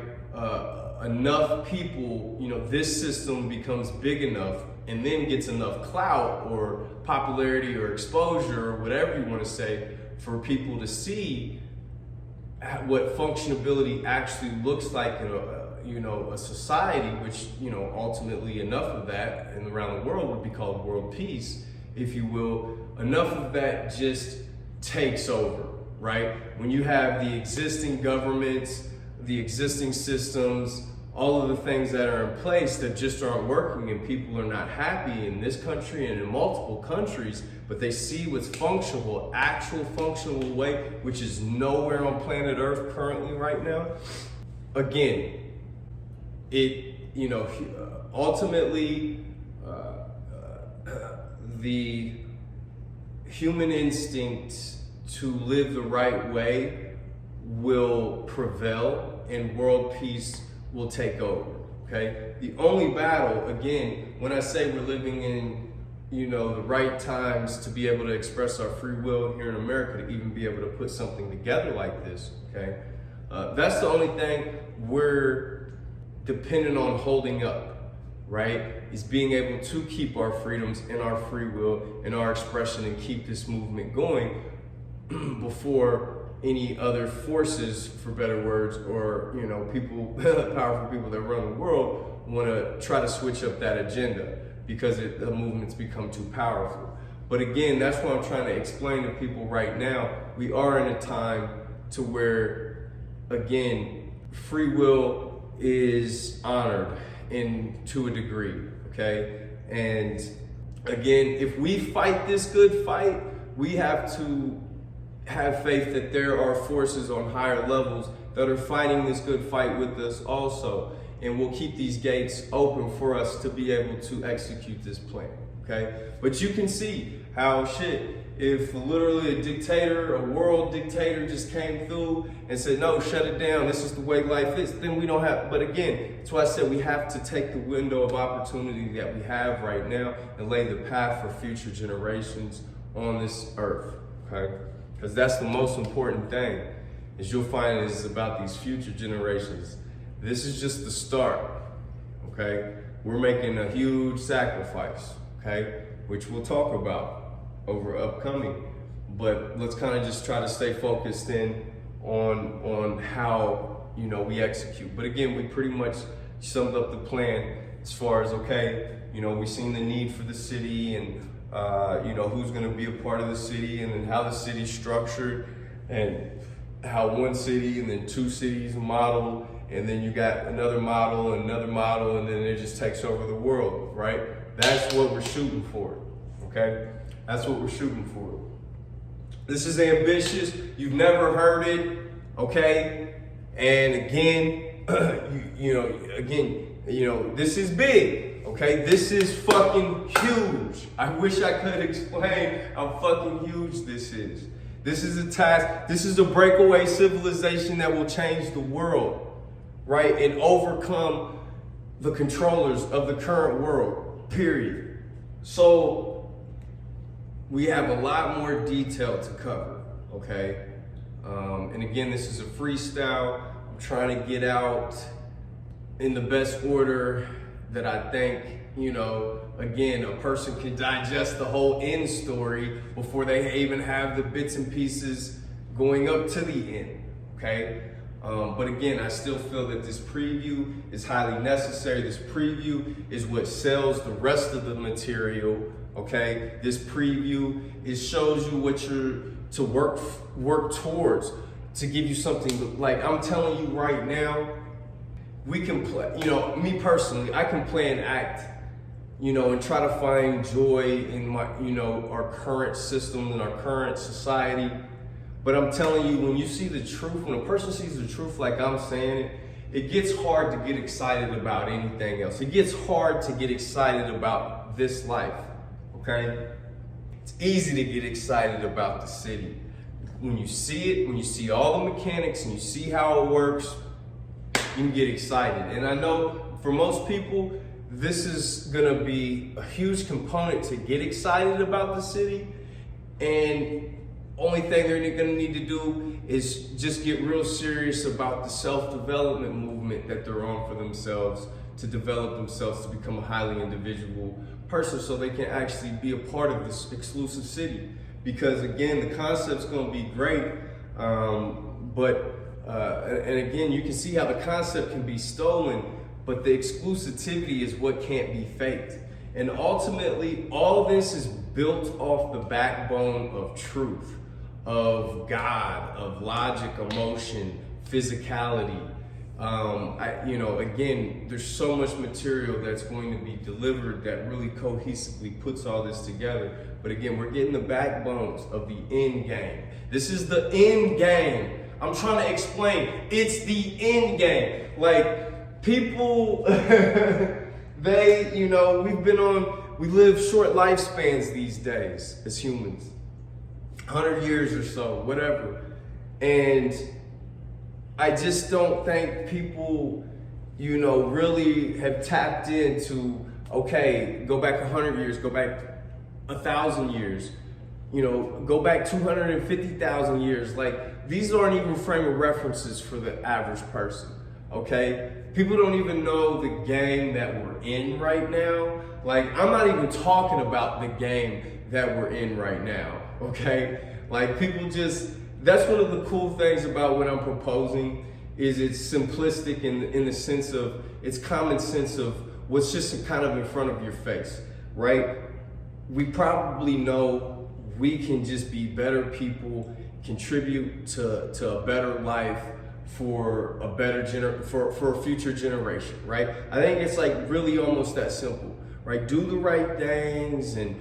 Enough people, this system becomes big enough and then gets enough clout or popularity or exposure or whatever you want to say for people to see what functionability actually looks like in a society, which, ultimately enough of that and around the world would be called world peace, if you will. Enough of that just takes over, right? When you have the existing governments, the existing systems, all of the things that are in place that just aren't working, and people are not happy in this country and in multiple countries, but they see what's functional, actual functional way, which is nowhere on planet Earth currently right now. Again, it, ultimately, the human instinct to live the right way will prevail, and world peace will take over, okay? The only battle, again, when I say we're living in, the right times to be able to express our free will here in America, to even be able to put something together like this, okay? That's the only thing we're dependent on holding up, right? Is being able to keep our freedoms and our free will and our expression and keep this movement going before any other forces, for better words, or people, powerful people that run the world want to try to switch up that agenda because the movement's become too powerful. But again, that's what I'm trying to explain to people right now. We are in a time to where, again, free will is honored to a degree, okay? And again, if we fight this good fight, we have to have faith that there are forces on higher levels that are fighting this good fight with us also, and we'll keep these gates open for us to be able to execute this plan, okay? But you can see how if literally a dictator, a world dictator just came through and said, no, shut it down, this is the way life is, then we don't have, but again, that's why I said we have to take the window of opportunity that we have right now and lay the path for future generations on this earth, okay? Because that's the most important thing, is you'll find it's about these future generations. This is just the start, okay? We're making a huge sacrifice, okay? Which we'll talk about over upcoming, but let's kind of just try to stay focused in on how, you know, we execute. But again, we pretty much summed up the plan as far as, okay, you know, we've seen the need for the city and, you know, who's going to be a part of the city and then how the city's structured and how one city and then two cities model, and then you got another model and then it just takes over the world, right? That's what we're shooting for, okay? That's what we're shooting for. This is ambitious. You've never heard it, okay? And again, this is big, okay? This is fucking huge. I wish I could explain how fucking huge this is. This is a task. This is a breakaway civilization that will change the world, right? And overcome the controllers of the current world, period. So, we have a lot more detail to cover, okay? And again, this is a freestyle. I'm trying to get out in the best order that I think, you know, again, a person can digest the whole end story before they even have the bits and pieces going up to the end, okay? But again, I still feel that this preview is highly necessary. This preview is what sells the rest of the material, okay? This preview, it shows you what you're to work towards, to give you something. Like I'm telling you right now, we can play, you know, me personally, I can play an act, you know, and try to find joy in my, you know, our current system and our current society. But I'm telling you, when you see the truth, when a person sees the truth like I'm saying it, it gets hard to get excited about anything else. It gets hard to get excited about this life, okay? It's easy to get excited about the city. When you see it, when you see all the mechanics and you see how it works, you can get excited. And I know for most people, this is gonna be a huge component to get excited about the city. And only thing they're gonna need to do is just get real serious about the self-development movement that they're on for themselves, to develop themselves to become a highly individual person so they can actually be a part of this exclusive city. Because again, the concept's gonna be great, and again, you can see how the concept can be stolen, but the exclusivity is what can't be faked. And ultimately, all this is built off the backbone of truth, of God, of logic, emotion, physicality. Again, there's so much material that's going to be delivered that really cohesively puts all this together. But again, we're getting the backbones of the end game. This is the end game. I'm trying to explain. It's the end game. Like, people, we live short lifespans these days as humans. 100 years or so, whatever. And I just don't think people, really have tapped into, okay, go back 100 years, go back 1,000 years, go back 250,000 years. Like, these aren't even frame of references for the average person, okay? People don't even know the game that we're in right now. Like, I'm not even talking about the game that we're in right now, okay? Like, people just, that's one of the cool things about what I'm proposing, is it's simplistic in the sense of, it's common sense of what's just kind of in front of your face, right? We probably know we can just be better people, contribute to a better life for a better for a future generation, right? I think it's like really almost that simple, right? Do the right things and,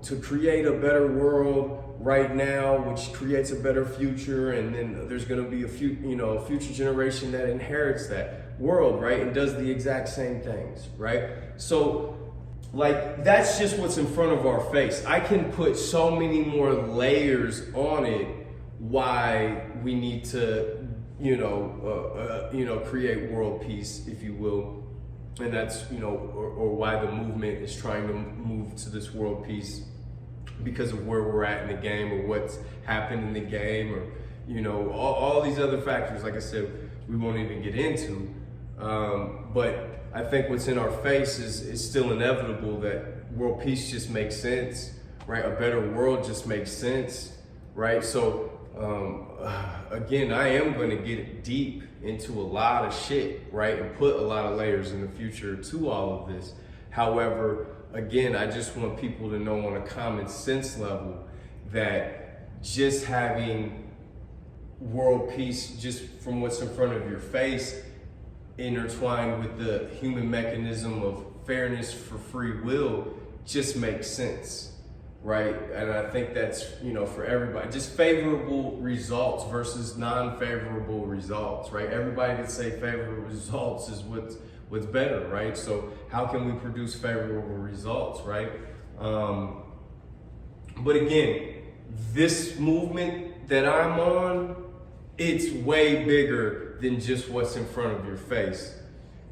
to create a better world right now, which creates a better future, and then there's going to be a future generation that inherits that world, right, and does the exact same things, right? So like, that's just what's in front of our face. I can put so many more layers on it why we need to, create world peace, if you will. And that's, or why the movement is trying to move to this world peace, because of where we're at in the game, or what's happened in the game, or, all these other factors, like I said, we won't even get into. But I think what's in our face is still inevitable, that world peace just makes sense, right? A better world just makes sense, right? So, again, I am going to get deep into a lot of shit, right? And put a lot of layers in the future to all of this. However, again, I just want people to know on a common sense level that just having world peace just from what's in front of your face, intertwined with the human mechanism of fairness for free will, just makes sense, right? And I think that's, for everybody, just favorable results versus non-favorable results, right? Everybody can say favorable results is what's better, right? So how can we produce favorable results, right? But again, this movement that I'm on, it's way bigger than just what's in front of your face.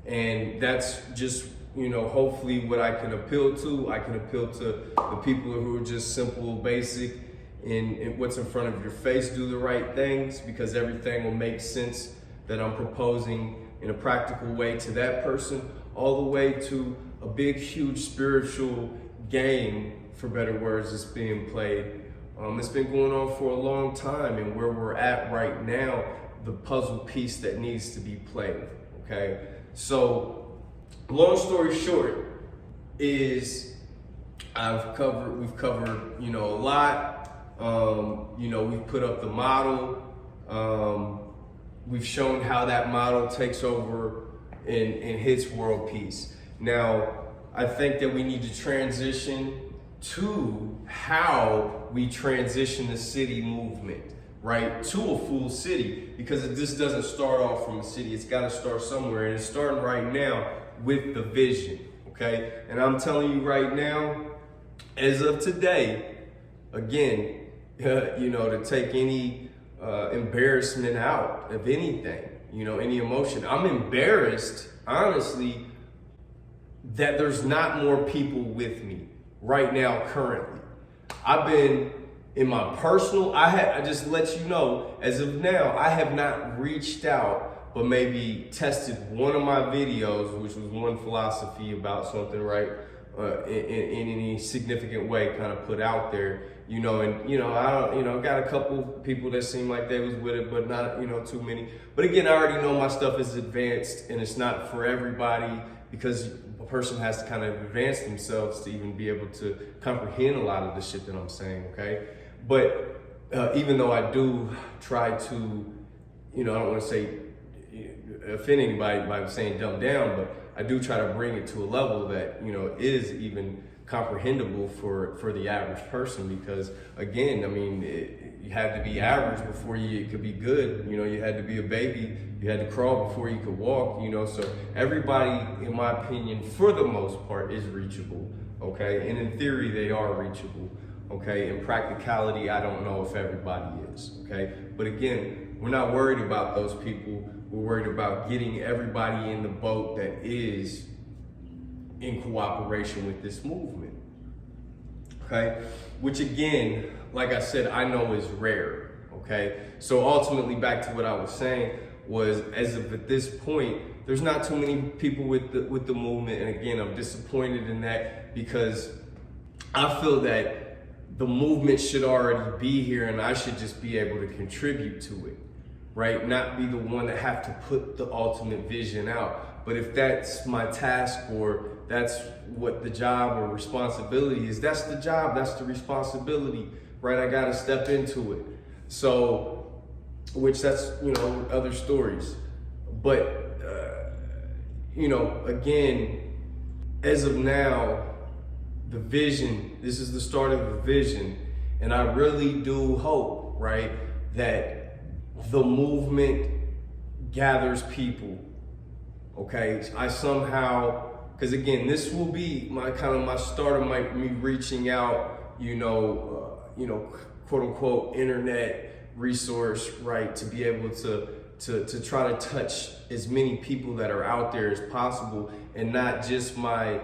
And that's just, hopefully what I can appeal to. I can appeal to the people who are just simple, basic, in what's in front of your face. Do the right things, because everything will make sense that I'm proposing in a practical way to that person, all the way to a big, huge spiritual game, for better words, that's being played. It's been going on for a long time, and where we're at right now, the puzzle piece that needs to be played, okay? So, long story short is we've covered, a lot. We've put up the model. We've shown how that model takes over and hits world peace. Now, I think that we need to transition to how we transition the city movement, right, to a full city, because this doesn't start off from a city. It's got to start somewhere, and it's starting right now with the vision, okay? And I'm telling you right now, as of today, again, to take any embarrassment out of anything, any emotion. I'm embarrassed, honestly, that there's not more people with me right now, currently. I've been in my personal, I just let you know, as of now, I have not reached out, but maybe tested one of my videos, which was one philosophy about something, right? In any significant way, kind of put out there, and I got a couple people that seem like they was with it, but not, too many. But again, I already know my stuff is advanced, and it's not for everybody, because a person has to kind of advance themselves to even be able to comprehend a lot of the shit that I'm saying, okay? But even though I do try to, I don't want to say offend anybody by saying dumb down, but I do try to bring it to a level that, is even comprehensible for the average person, because again, I mean, you had to be average before you could be good. You had to be a baby, you had to crawl before you could walk, so everybody, in my opinion, for the most part, is reachable, okay? And in theory, they are reachable, okay? In practicality, I don't know if everybody is, okay? But again, we're not worried about those people. We're worried about getting everybody in the boat that is in cooperation with this movement, okay? Which again, like I said, I know is rare, okay? So ultimately, back to what I was saying, was as of at this point, there's not too many people with the movement. And again, I'm disappointed in that, because I feel that the movement should already be here, and I should just be able to contribute to it, right? Not be the one that have to put the ultimate vision out. But if that's my task, or that's what the job or responsibility is, that's the job, that's the responsibility, right? I gotta step into it. So, which that's, other stories. But, again, as of now, the vision, this is the start of the vision. And I really do hope, right, that the movement gathers people, okay? I somehow because again, this will be my start of me reaching out, quote unquote internet resource, right, to be able to try to touch as many people that are out there as possible, and not just my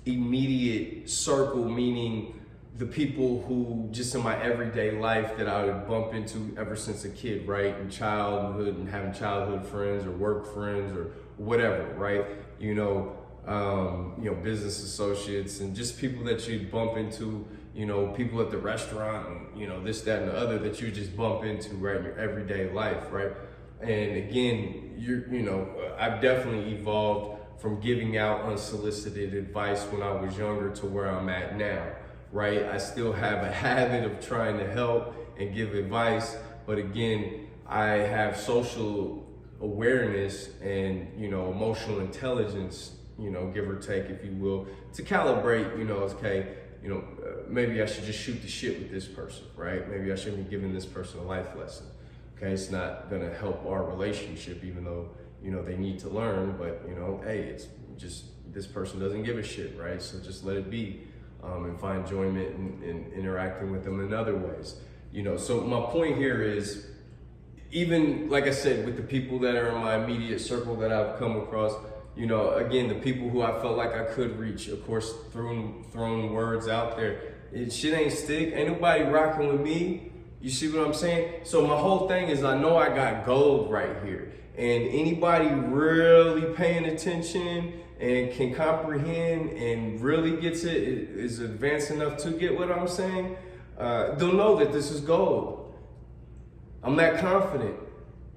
immediate circle, meaning the people who just in my everyday life that I would bump into ever since a kid, right? In childhood and having childhood friends or work friends or whatever, right? Business associates and just people that you bump into, people at the restaurant and, this, that, and the other that you just bump into, right, in your everyday life, right? And again, I've definitely evolved from giving out unsolicited advice when I was younger to where I'm at now, right? I still have a habit of trying to help and give advice, but again, I have social awareness and, emotional intelligence, give or take, if you will, to calibrate, maybe I should just shoot the shit with this person, right? Maybe I shouldn't be giving this person a life lesson. Okay, it's not gonna help our relationship, even though, they need to learn, but, hey, it's just, this person doesn't give a shit, right? So just let it be, and find enjoyment in interacting with them in other ways. So my point here is, even, like I said, with the people that are in my immediate circle that I've come across, again, the people who I felt like I could reach, of course, throwing words out there, shit ain't stick, ain't nobody rocking with me. You see what I'm saying? So my whole thing is, I know I got gold right here. And anybody really paying attention and can comprehend and really gets it, is advanced enough to get what I'm saying, they'll know that this is gold. I'm that confident.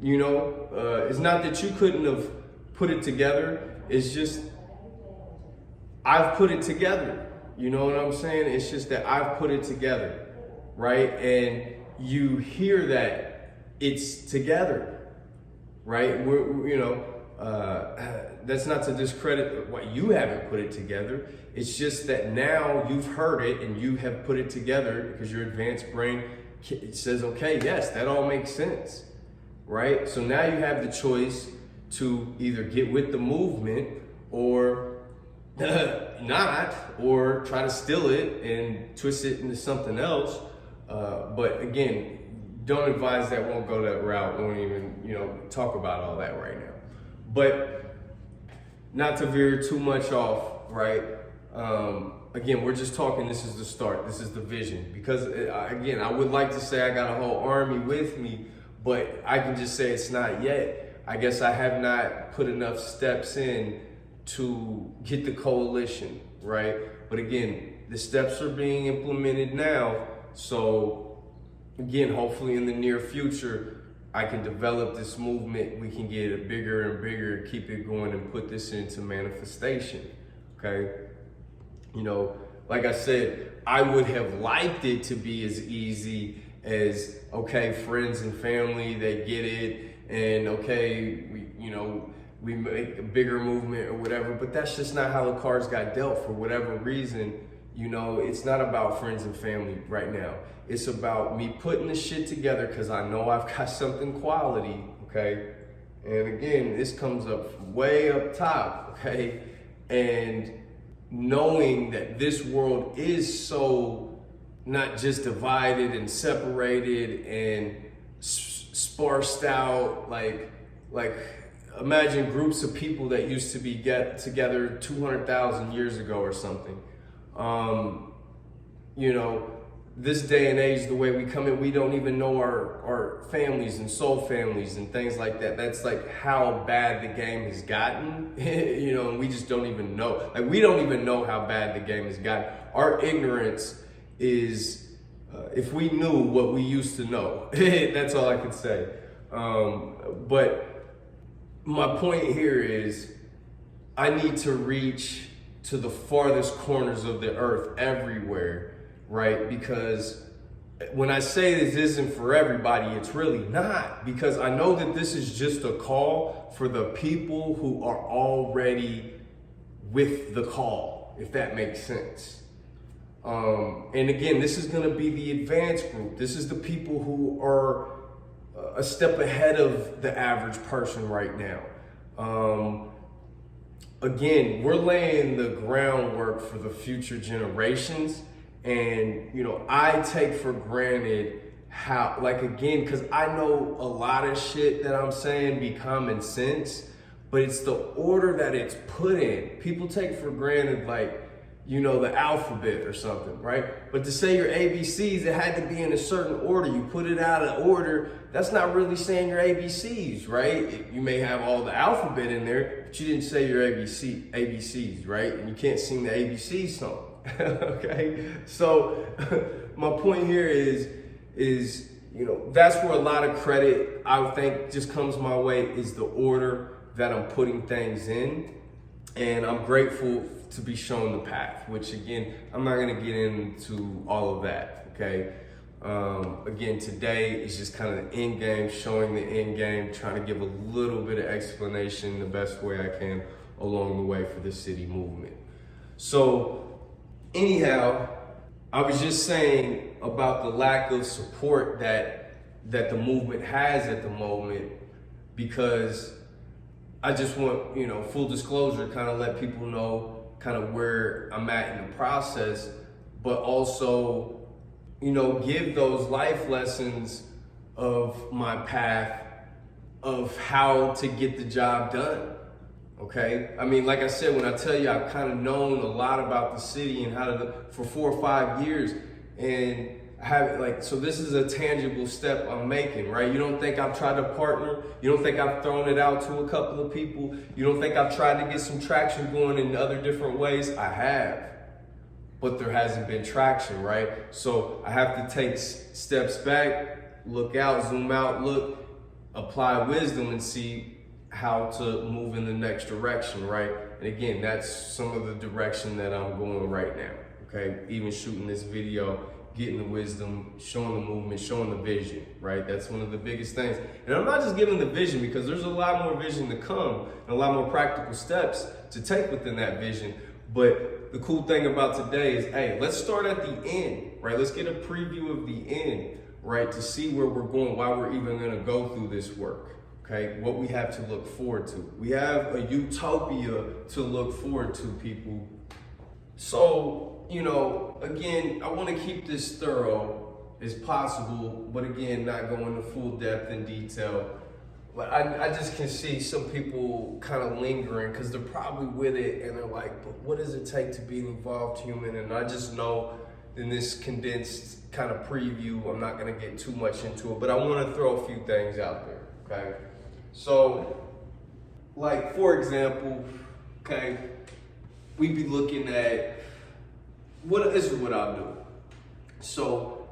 It's not that you couldn't have put it together. It's just, I've put it together. You know what I'm saying? It's just that I've put it together, right? And you hear that it's together, right? That's not to discredit why you haven't put it together. It's just that now you've heard it and you have put it together because your advanced brain says, okay, yes, that all makes sense, right? So now you have the choice to either get with the movement or not, or try to steal it and twist it into something else. But again, don't advise that, won't go that route, won't even, talk about all that right now. But not to veer too much off, right? Again, we're just talking, this is the start, this is the vision. Because again, I would like to say I got a whole army with me, but I can just say it's not yet. I guess I have not put enough steps in to get the coalition, right? But again, the steps are being implemented now. So again, hopefully in the near future, I can develop this movement. We can get it bigger and bigger, keep it going and put this into manifestation, okay? Like I said, I would have liked it to be as easy as, okay, friends and family, they get it, and okay, we make a bigger movement or whatever, but that's just not how the cards got dealt for whatever reason. It's not about friends and family right now. It's about me putting the shit together because I know I've got something quality, okay? And again, this comes up way up top, okay? And knowing that this world is so not just divided and separated and sparsed out, like imagine groups of people that used to be get together 200,000 years ago or something. This day and age, the way we come in, we don't even know our families and soul families and things like that. That's like how bad the game has gotten, and we just don't even know. Like, we don't even know how bad the game has gotten. Our ignorance is, if we knew what we used to know, that's all I could say. But my point here is, I need to reach to the farthest corners of the earth everywhere, right? Because when I say this isn't for everybody, it's really not, because I know that this is just a call for the people who are already with the call, if that makes sense. And again, this is going to be the advanced group. This is the people who are a step ahead of the average person right now. again, we're laying the groundwork for the future generations. And, I take for granted how, like, again, because I know a lot of shit that I'm saying be common sense, but it's the order that it's put in. People take for granted, like, the alphabet or something, right? But to say your ABCs, it had to be in a certain order. You put it out of order, that's not really saying your ABCs, right? You may have all the alphabet in there, but you didn't say your ABCs, right? And you can't sing the ABC song, okay? So my point here is, that's where a lot of credit, I would think, just comes my way, is the order that I'm putting things in. And I'm grateful to be shown the path, which, again, I'm not gonna get into all of that, okay? Again, today is just kind of the end game, showing the end game, trying to give a little bit of explanation the best way I can along the way for the city movement. So anyhow, I was just saying about the lack of support that the movement has at the moment, because I just want, full disclosure, kind of let people know kind of where I'm at in the process, but also, give those life lessons of my path of how to get the job done. Okay? I mean, like I said, when I tell you I've kind of known a lot about the city and for 4 or 5 years, and so this is a tangible step I'm making, right? You don't think I've tried to partner? You don't think I've thrown it out to a couple of people? You don't think I've tried to get some traction going in other different ways? I have, but there hasn't been traction, right? So I have to take steps back, look out, zoom out, look, apply wisdom, and see how to move in the next direction, right? And again, that's some of the direction that I'm going right now, okay? Even shooting this video, getting the wisdom, showing the movement, showing the vision, right? That's one of the biggest things. And I'm not just giving the vision, because there's a lot more vision to come and a lot more practical steps to take within that vision. But the cool thing about today is, hey, let's start at the end, right? Let's get a preview of the end, right? To see where we're going, why we're even gonna go through this work, okay? What we have to look forward to. We have a utopia to look forward to, people. So, again, I want to keep this thorough as possible, but again, not go into full depth and detail. But I just can see some people kind of lingering, because they're probably with it and they're like, but what does it take to be an involved human? And I just know in this condensed kind of preview, I'm not going to get too much into it, but I want to throw a few things out there, okay? So, like, for example, okay, we'd be looking at, this is what I'll do. So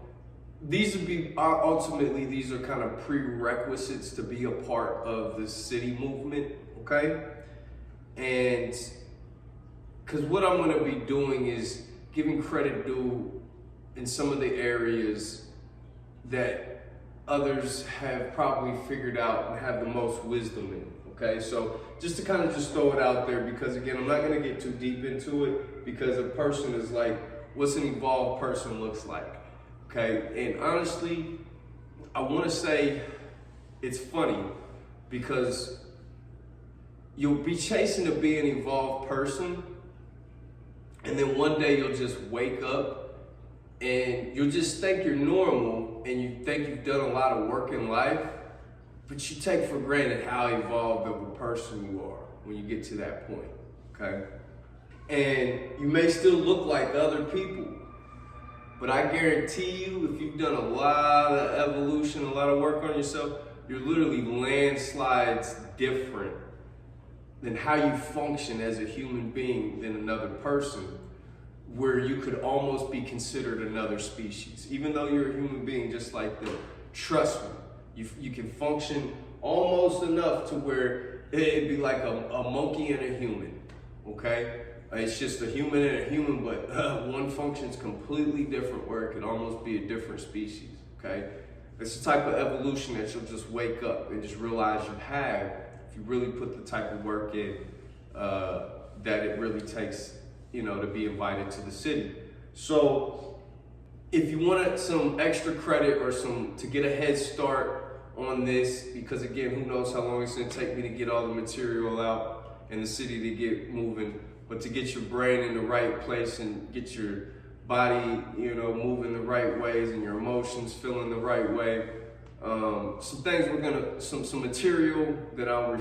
these are kind of prerequisites to be a part of the city movement, okay? And because what I'm gonna be doing is giving credit due in some of the areas that others have probably figured out and have the most wisdom in. Okay, so just to kind of just throw it out there, because again, I'm not going to get too deep into it, because a person is like, what's an evolved person looks like, okay? And honestly, I want to say it's funny, because you'll be chasing to be an evolved person, and then one day you'll just wake up and you'll just think you're normal, and you think you've done a lot of work in life, but you take for granted how evolved of a person you are when you get to that point, okay? And you may still look like other people, but I guarantee you, if you've done a lot of evolution, a lot of work on yourself, you're literally landslides different than how you function as a human being than another person, where you could almost be considered another species. Even though you're a human being just like them, trust me, you can function almost enough to where it'd be like a monkey and a human, okay? It's just a human and a human, but one functions completely different, where it could almost be a different species, okay? It's the type of evolution that you'll just wake up and just realize you have, if you really put the type of work in that it really takes, to be invited to the city. So if you wanted some extra credit or to get a head start on this, because again, who knows how long it's gonna take me to get all the material out. in the city to get moving, but to get your brain in the right place and get your body, moving the right ways and your emotions feeling the right way. Some things some material that I'll be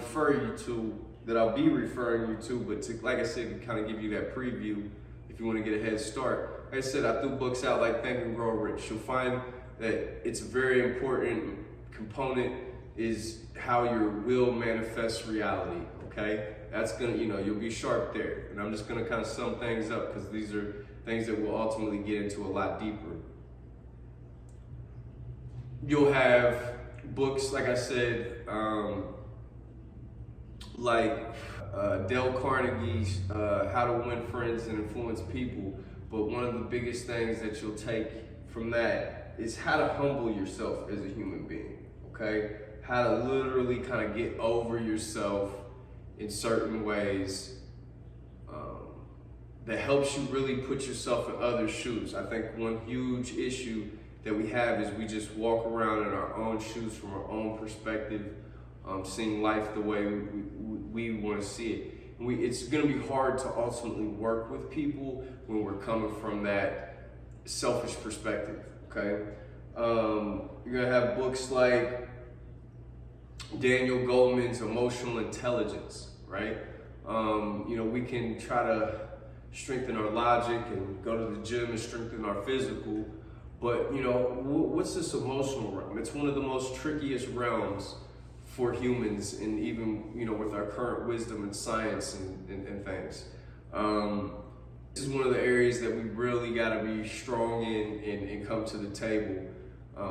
referring you to, but like I said, to kind of give you that preview if you want to get a head start. Like I said, I threw books out like Think and Grow Rich. You'll find that it's a very important component is how your will manifests reality, okay? That's gonna, you'll be sharp there. And I'm just gonna kind of sum things up because these are things that we'll ultimately get into a lot deeper. You'll have books, like I said, like Dale Carnegie's How to Win Friends and Influence People. But one of the biggest things that you'll take from that is how to humble yourself as a human being, okay? How to literally kind of get over yourself in certain ways that helps you really put yourself in others' shoes. I think one huge issue that we have is we just walk around in our own shoes from our own perspective, seeing life the way we want to see it. It's going to be hard to ultimately work with people when we're coming from that selfish perspective, okay? You're going to have books like Daniel Goleman's Emotional Intelligence, right? We can try to strengthen our logic and go to the gym and strengthen our physical, but what's this emotional realm? It's one of the most trickiest realms for humans, and even with our current wisdom and science and things. This is one of the areas that we really got to be strong in and come to the table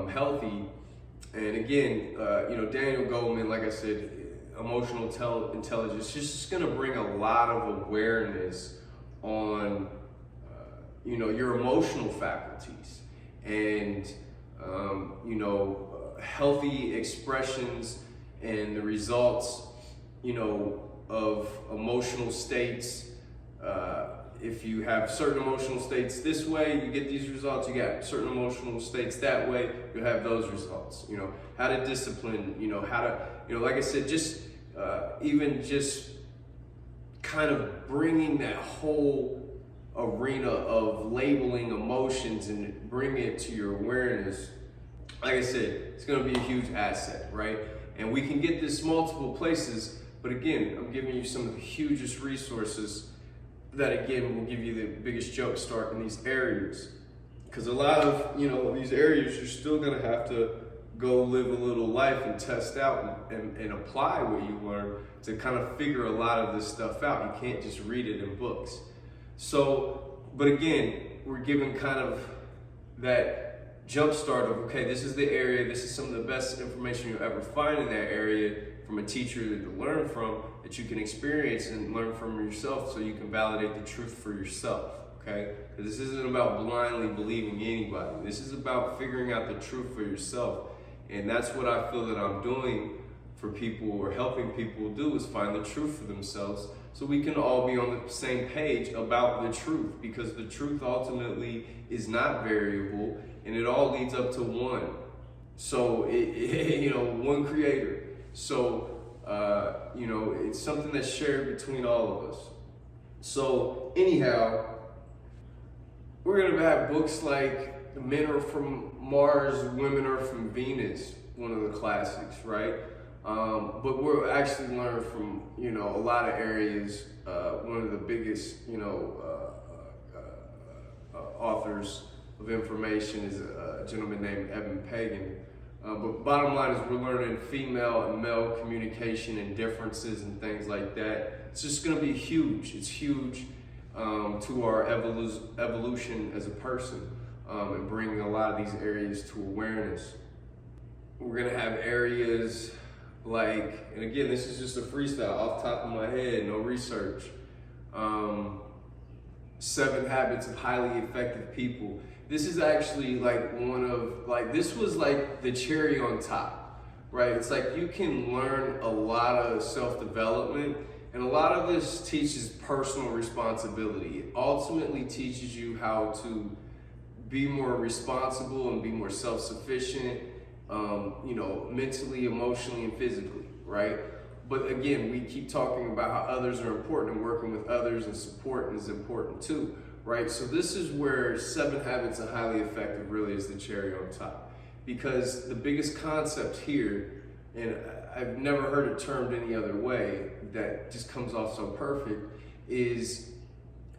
healthy. And again, Daniel Goleman, like I said, emotional intelligence, just going to bring a lot of awareness on your emotional faculties and healthy expressions and the results of emotional states. If you have certain emotional states this way, you get these results. You got certain emotional states that way, you'll have those results. How to discipline, how to, like I said, just even just kind of bringing that whole arena of labeling emotions and bringing it to your awareness. Like I said, it's going to be a huge asset, right? And we can get this multiple places, but again, I'm giving you some of the hugest resources that again will give you the biggest jump start in these areas. Because a lot of these areas, you're still going to have to go live a little life and test out and apply what you learn to kind of figure a lot of this stuff out. You can't just read it in books. So, but again, we're given kind of that jump start of, okay, this is the area, this is some of the best information you'll ever find in that area from a teacher to learn from, that you can experience and learn from yourself so you can validate the truth for yourself, okay? Because this isn't about blindly believing anybody. This is about figuring out the truth for yourself. And that's what I feel that I'm doing for people, or helping people do, is find the truth for themselves so we can all be on the same page about the truth, because the truth ultimately is not variable and it all leads up to one. So, one creator. So, it's something that's shared between all of us. So, anyhow, we're going to have books like Men Are From Mars, Women Are From Venus, one of the classics, right? But we'll actually learn from, a lot of areas. One of the biggest, authors of information is a gentleman named Eben Pagan. But bottom line is we're learning female and male communication and differences and things like that. It's just going to be huge. It's huge to our evolution as a person, and bringing a lot of these areas to awareness. We're going to have areas like, and again, this is just a freestyle off the top of my head, no research. 7 Habits of Highly Effective People. This is actually this was like the cherry on top, right? It's like you can learn a lot of self-development, and a lot of this teaches personal responsibility. It ultimately teaches you how to be more responsible and be more self-sufficient, mentally, emotionally, and physically, right? But again, we keep talking about how others are important and working with others and support is important too, right? So this is where 7 Habits of Highly Effective really is the cherry on top. Because the biggest concept here, and I've never heard it termed any other way that just comes off so perfect, is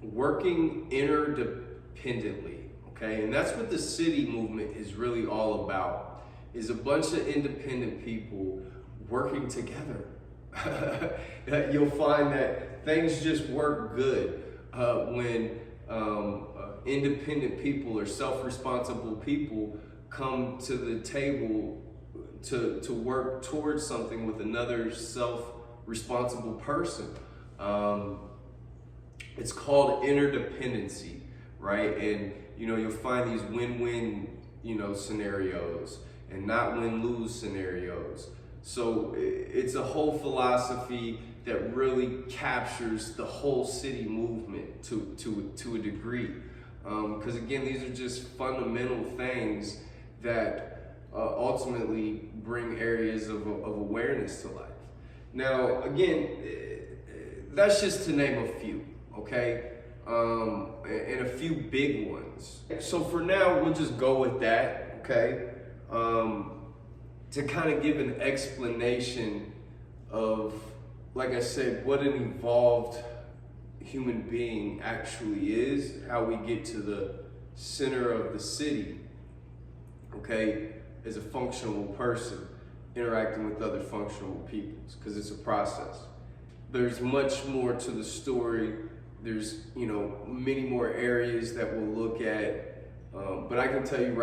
working interdependently, okay? And that's what the city movement is really all about, is a bunch of independent people working together. You'll find that things just work good when independent people or self-responsible people come to the table to work towards something with another self-responsible person. It's called interdependency, right? And you'll find these win-win scenarios and not win-lose scenarios. So it's a whole philosophy that really captures the whole city movement to a degree. Because again, these are just fundamental things that ultimately bring areas of awareness to life. Now, again, that's just to name a few, okay? And a few big ones. So for now, we'll just go with that, okay? To kind of give an explanation of, like I said, what an evolved human being actually is, how we get to the center of the city, okay, as a functional person interacting with other functional peoples, because it's a process. There's much more to the story. There's, many more areas that we'll look at, but I can tell you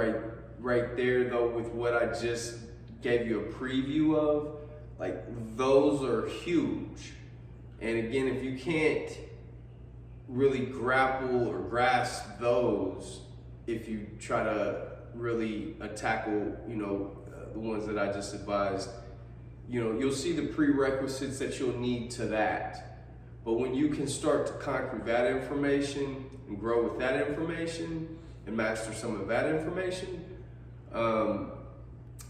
right there though, with what I just gave you a preview of, like, those are huge. And again, if you can't really grapple or grasp those, if you try to really tackle, the ones that I just advised, you'll see the prerequisites that you'll need to that. But when you can start to conquer that information and grow with that information and master some of that information,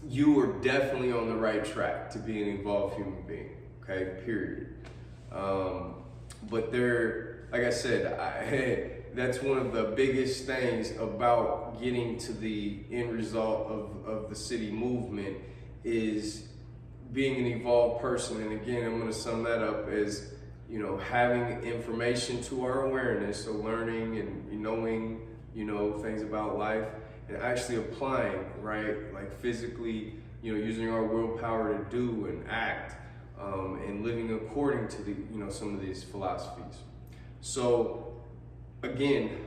you are definitely on the right track to be an evolved human being, okay, period. But like I said, that's one of the biggest things about getting to the end result of the city movement is being an evolved person. And again, I'm going to sum that up as, having information to our awareness, so learning and knowing, things about life, and actually applying, right? Like physically, using our willpower to do and act, and living according to the, some of these philosophies. So again,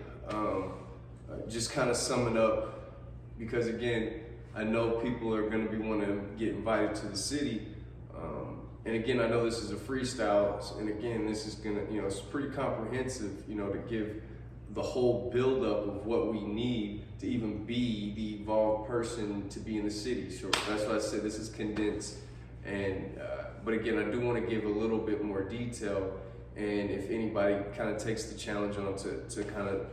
just kind of summing up, because again, I know people are going to be wanting to get invited to the city. And again, I know this is a freestyle, and again, this is gonna, it's pretty comprehensive, to give the whole buildup of what we need to even be the evolved person to be in the city. So that's why I said this is condensed. And but again, I do want to give a little bit more detail. And if anybody kind of takes the challenge on to kind of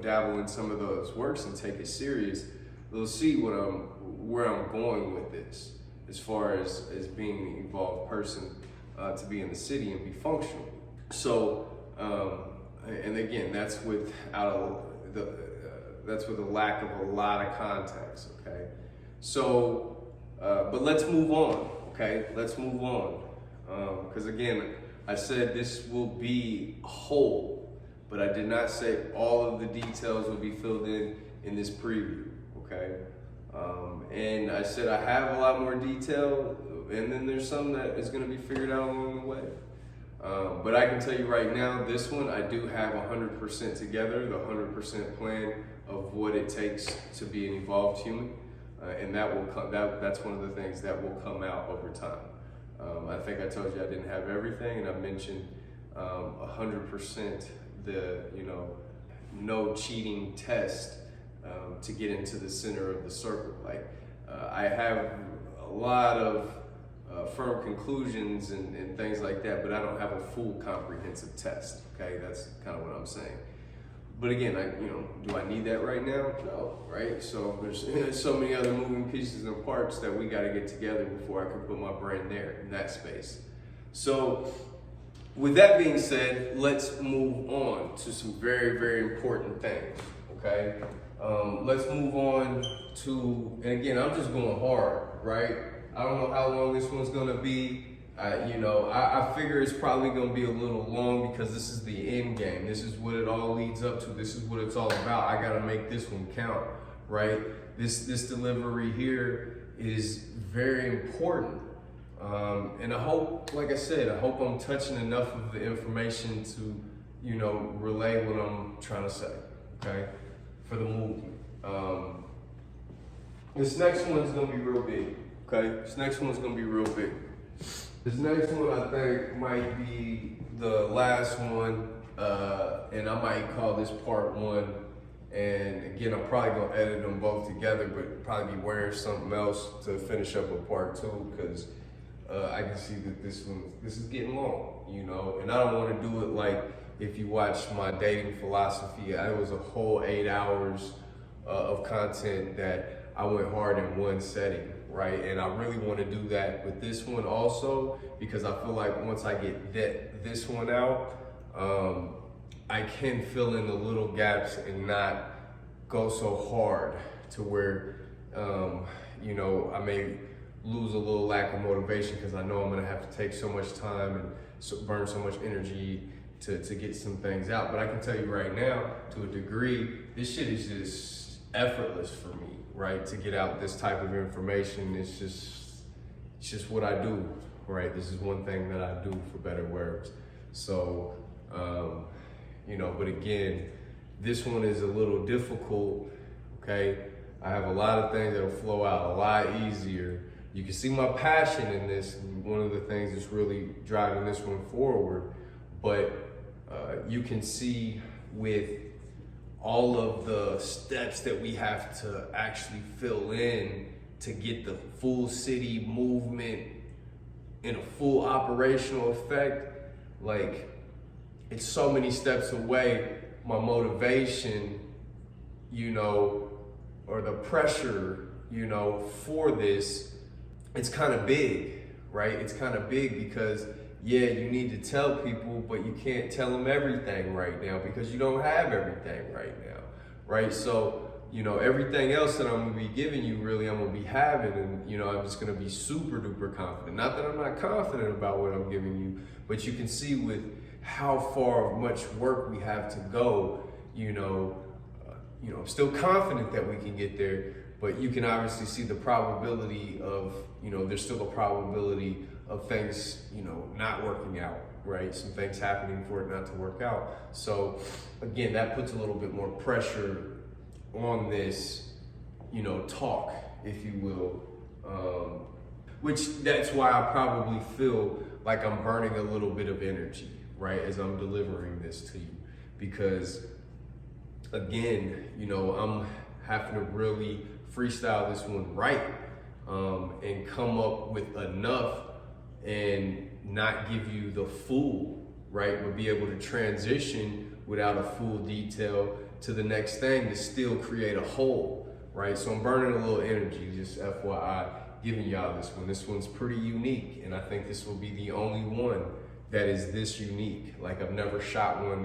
dabble in some of those works and take it serious, they'll see where I'm going with this, as far as being an evolved person to be in the city and be functional. So. And again, that's with a lack of a lot of context, okay? So, but let's move on, okay? Let's move on. Because again, I said this will be whole, but I did not say all of the details will be filled in this preview, okay? And I said I have a lot more detail, and then there's some that is gonna be figured out along the way. But I can tell you right now, this one, I do have 100% together, the 100% plan of what it takes to be an evolved human. And that will come, that's one of the things that will come out over time. I think I told you I didn't have everything, and I mentioned 100% the, no cheating test to get into the center of the circle. Like, I have a lot of firm conclusions and things like that, but I don't have a full comprehensive test, okay? That's kind of what I'm saying. But again, do I need that right now? No, right? So there's so many other moving pieces and parts that we got to get together before I can put my brain there in that space. So with that being said, let's move on to some very, very important things, okay? Let's move on to, and again, I'm just going hard, right? I don't know how long this one's gonna be. I figure it's probably gonna be a little long because this is the end game. This is what it all leads up to. This is what it's all about. I gotta make this one count, right? This delivery here is very important. And I hope, like I said, I hope I'm touching enough of the information to, relay what I'm trying to say, okay? For the movement. This next one's gonna be real big, okay? This next one's gonna be real big. This next one I think might be the last one, and I might call this part one. And again, I'm probably gonna edit them both together, but probably be wearing something else to finish up a part two, because I can see that this is getting long, and I don't want to do it like if you watch my dating philosophy. It was a whole 8 hours of content that I went hard in one setting, right? And I really want to do that with this one also, because I feel like once I get this one out, I can fill in the little gaps and not go so hard to where, I may lose a little lack of motivation because I know I'm gonna have to take so much time and burn so much energy to get some things out. But I can tell you right now, to a degree, this shit is just effortless for me, right? To get out this type of information, it's just what I do, right? This is one thing that I do, for better words. So, but again, this one is a little difficult, okay? I have a lot of things that'll flow out a lot easier. You can see my passion in this, and one of the things that's really driving this one forward, but you can see with all of the steps that we have to actually fill in to get the full city movement in a full operational effect, like, it's so many steps away. My motivation, or the pressure, for this, it's kind of big, right? It's kind of big because, yeah, you need to tell people, but you can't tell them everything right now because you don't have everything right now, right? So, everything else that I'm gonna be giving you, really, I'm gonna be having, and, I'm just gonna be super duper confident. Not that I'm not confident about what I'm giving you, but you can see with how far much work we have to go, I'm still confident that we can get there, but you can obviously see the probability of, there's still a probability of things, not working out, right? Some things happening for it not to work out. So again, that puts a little bit more pressure on this, talk, if you will, which that's why I probably feel like I'm burning a little bit of energy, right, as I'm delivering this to you, because again, I'm having to really freestyle this one right, and come up with enough and not give you the full, right, but be able to transition without a full detail to the next thing to still create a whole, right? So I'm burning a little energy, just FYI, giving y'all this one. This one's pretty unique, and I think this will be the only one that is this unique. Like, I've never shot one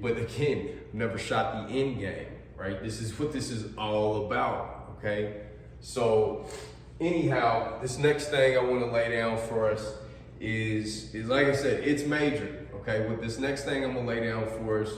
but again, never shot the end game, right? This is what this is all about, okay? So anyhow, this next thing I want to lay down for us is like I said, it's major, okay? What this next thing I'm gonna lay down for us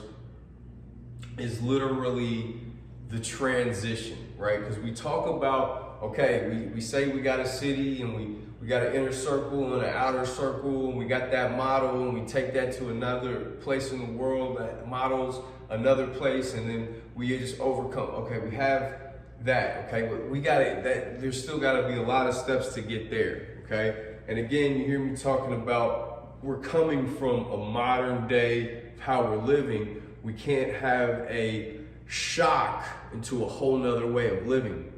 is literally the transition, right? Because we talk about, okay, we say we got a city and we got an inner circle and an outer circle, and we got that model, and we take that to another place in the world that models another place, and then we just overcome. Okay, we have that, okay, but we got it. There's still got to be a lot of steps to get there, okay? And again, you hear me talking about we're coming from a modern day how we're living. We can't have a shock into a whole nother way of living.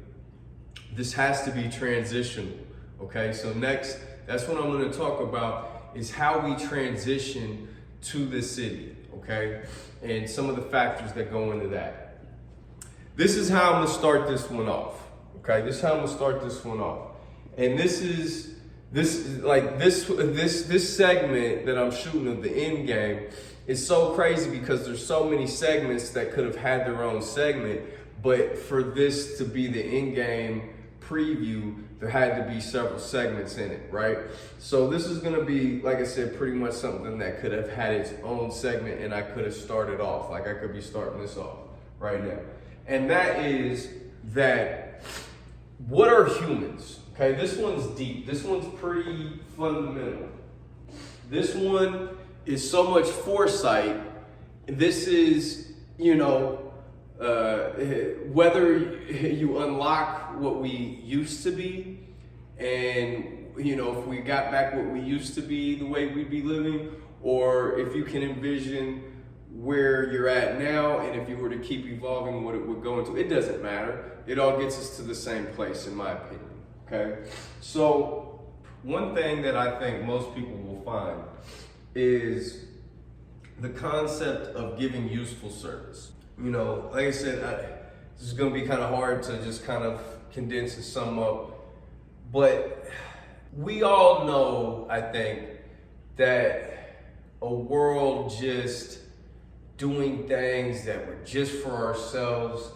This has to be transitional. Okay, so next, that's what I'm going to talk about, is how we transition to the city. okay? And some of the factors that go into that. This is how I'm gonna start this one off, okay? This is how I'm gonna start this one off. And this segment that I'm shooting of the end game is so crazy because there's so many segments that could have had their own segment, but for this to be the end game preview, there had to be several segments in it, right? So this is gonna be, like I said, pretty much something that could have had its own segment and I could have started off, like I could be starting this off right now. And that is that, what are humans? Okay, this one's deep. This one's pretty fundamental. This one is so much foresight. This is, whether you unlock what we used to be, and if we got back what we used to be, the way we'd be living, or if you can envision where you're at now, and if you were to keep evolving, what it would go into, it doesn't matter. It all gets us to the same place, in my opinion. Okay, so one thing that I think most people will find is the concept of giving useful service. Like I said, this is going to be kind of hard to just kind of condense and sum up, but we all know, I think, that a world just doing things that were just for ourselves,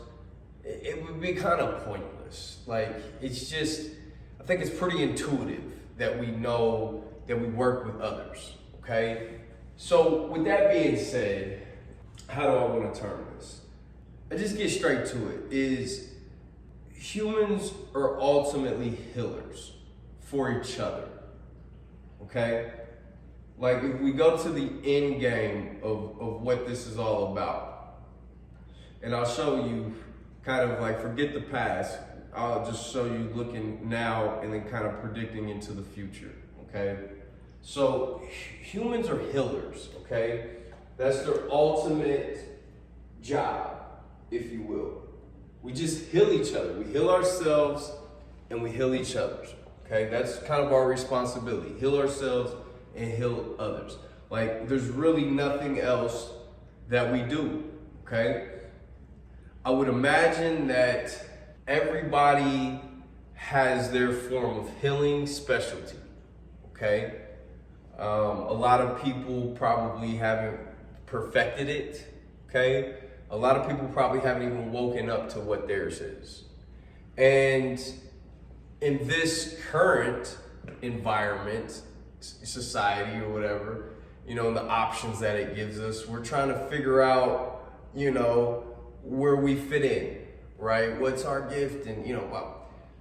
it would be kind of pointless. Like, it's just, I think it's pretty intuitive that we know that we work with others, okay? So with that being said, how do I want to term this? I just get straight to it, is humans are ultimately healers for each other, okay? Like, if we go to the end game of what this is all about, and I'll show you kind of like, forget the past, I'll just show you looking now and then kind of predicting into the future, okay? So humans are healers, okay? That's their ultimate job, if you will. We just heal each other. We heal ourselves and we heal each other, okay? That's kind of our responsibility. Heal ourselves and heal others. Like, there's really nothing else that we do, okay? I would imagine that everybody has their form of healing specialty, okay? A lot of people probably haven't perfected it, okay? A lot of people probably haven't even woken up to what theirs is. And in this current environment, society or whatever, and the options that it gives us, we're trying to figure out, where we fit in, right? What's our gift? And,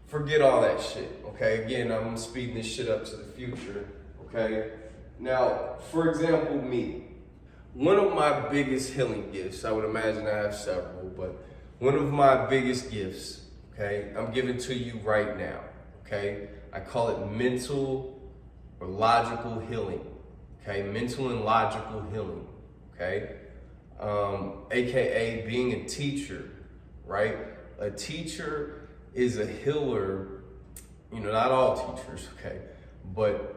forget all that shit, okay? Again, I'm speeding this shit up to the future, okay? Now, for example, me. One of my biggest healing gifts, I would imagine I have several, but one of my biggest gifts, okay, I'm giving to you right now, okay? I call it mental or logical healing, okay? Mental and logical healing, okay? AKA being a teacher, right? A teacher is a healer, not all teachers, okay? But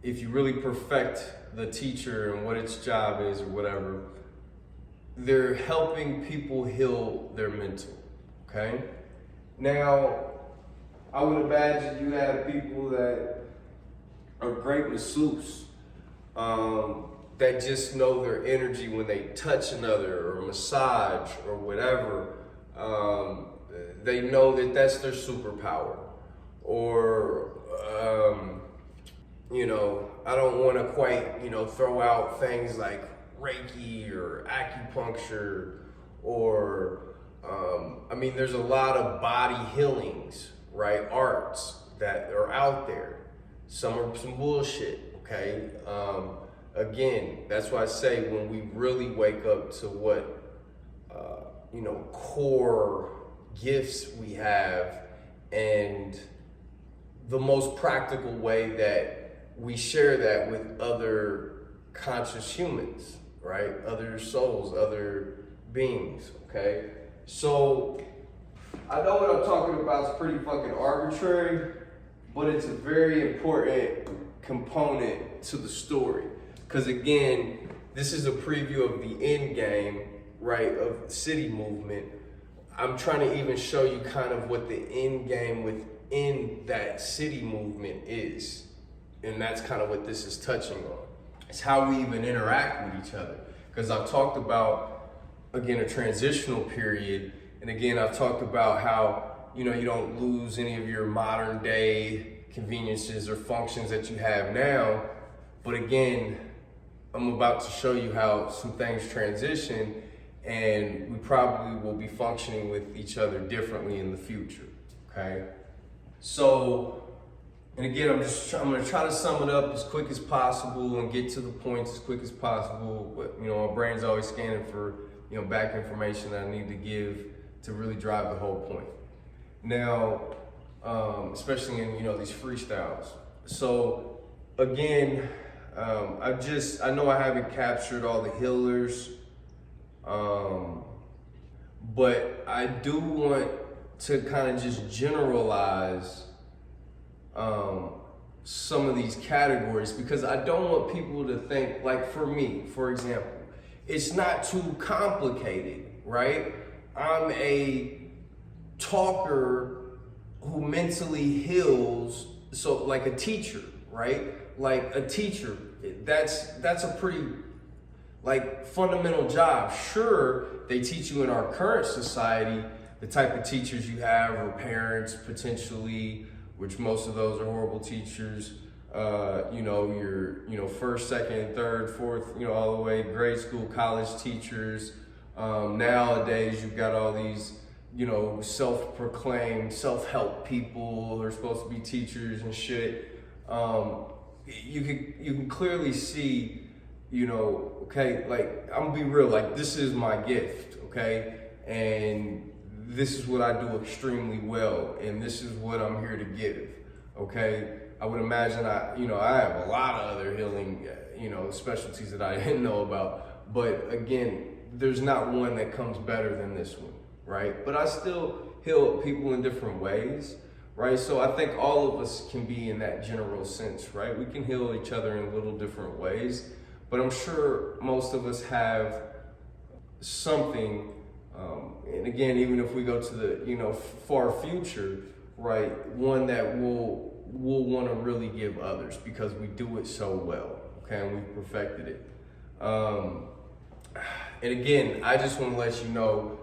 if you really perfect the teacher and what its job is or whatever, they're helping people heal their mental, okay? Now, I would imagine you have people that are great masseuses, that just know their energy when they touch another or massage or whatever. They know that that's their superpower. Or, I don't want to quite, throw out things like Reiki or acupuncture or, there's a lot of body healings, right? Arts that are out there. Some are some bullshit, okay? Again, that's why I say when we really wake up to what, core gifts we have and the most practical way that we share that with other conscious humans, right? Other souls, other beings, okay? So I know what I'm talking about is pretty fucking arbitrary, but it's a very important component to the story. Because again, this is a preview of the end game, right, of the city movement. I'm trying to even show you kind of what the end game within that city movement is. And that's kind of what this is touching on. It's how we even interact with each other. Because I've talked about, again, a transitional period. And again, I've talked about how, you don't lose any of your modern day conveniences or functions that you have now. But again, I'm about to show you how some things transition, and we probably will be functioning with each other differently in the future, okay? So, and again, I'm gonna try to sum it up as quick as possible and get to the points as quick as possible, but my brain's always scanning for, back information that I need to give to really drive the whole point. Now, especially in, these freestyles. So, again, I know I haven't captured all the healers, but I do want to kind of just generalize some of these categories, because I don't want people to think, like for me, for example, it's not too complicated, right? I'm a talker who mentally heals, so like a teacher, right? Like a teacher, that's a pretty fundamental job. Sure, they teach you in our current society, the type of teachers you have are parents potentially, which most of those are horrible teachers. Your first, second, and third, fourth, all the way grade school, college teachers. Nowadays, you've got all these, self-proclaimed self-help people who are supposed to be teachers and shit. You can clearly see, okay, like I'm gonna be real, like this is my gift, okay, and this is what I do extremely well, and this is what I'm here to give, okay. I would imagine I have a lot of other healing, specialties that I didn't know about, but again, there's not one that comes better than this one, right? But I still heal people in different ways, right? So I think all of us can be in that general sense, right? We can heal each other in little different ways, but I'm sure most of us have something, and again, even if we go to the, far future, right? One that we'll want to really give others because we do it so well, okay? And we've perfected it. And again, I just want to let you know,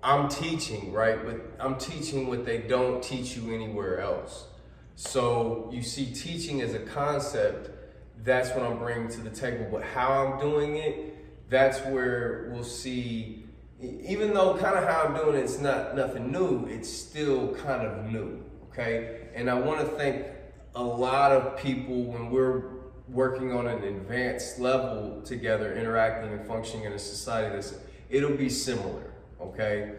I'm teaching, right? But I'm teaching what they don't teach you anywhere else. So you see teaching as a concept, that's what I'm bringing to the table. But how I'm doing it, that's where we'll see, even though kind of how I'm doing it's not nothing new, it's still kind of new, okay? And I want to thank a lot of people when we're working on an advanced level together, interacting and functioning in a society it'll be similar, okay?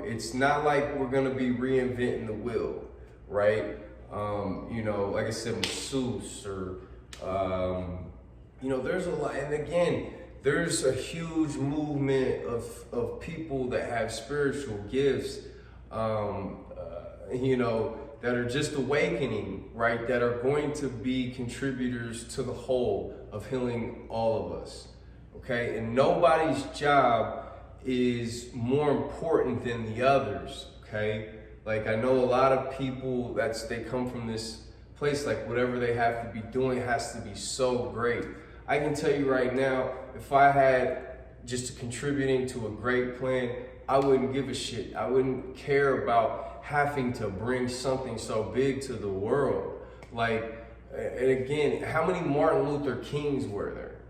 It's not like we're gonna be reinventing the wheel, right? Like I said, masseuse or, there's a lot, and again, there's a huge movement of people that have spiritual gifts, that are just awakening, right? That are going to be contributors to the whole of healing all of us, okay? And nobody's job is more important than the others, okay? Like I know a lot of people they come from this place, like whatever they have to be doing has to be so great. I can tell you right now, if I had just contributing to a great plan, I wouldn't give a shit. I wouldn't care about having to bring something so big to the world. Like, and again, how many Martin Luther Kings were there?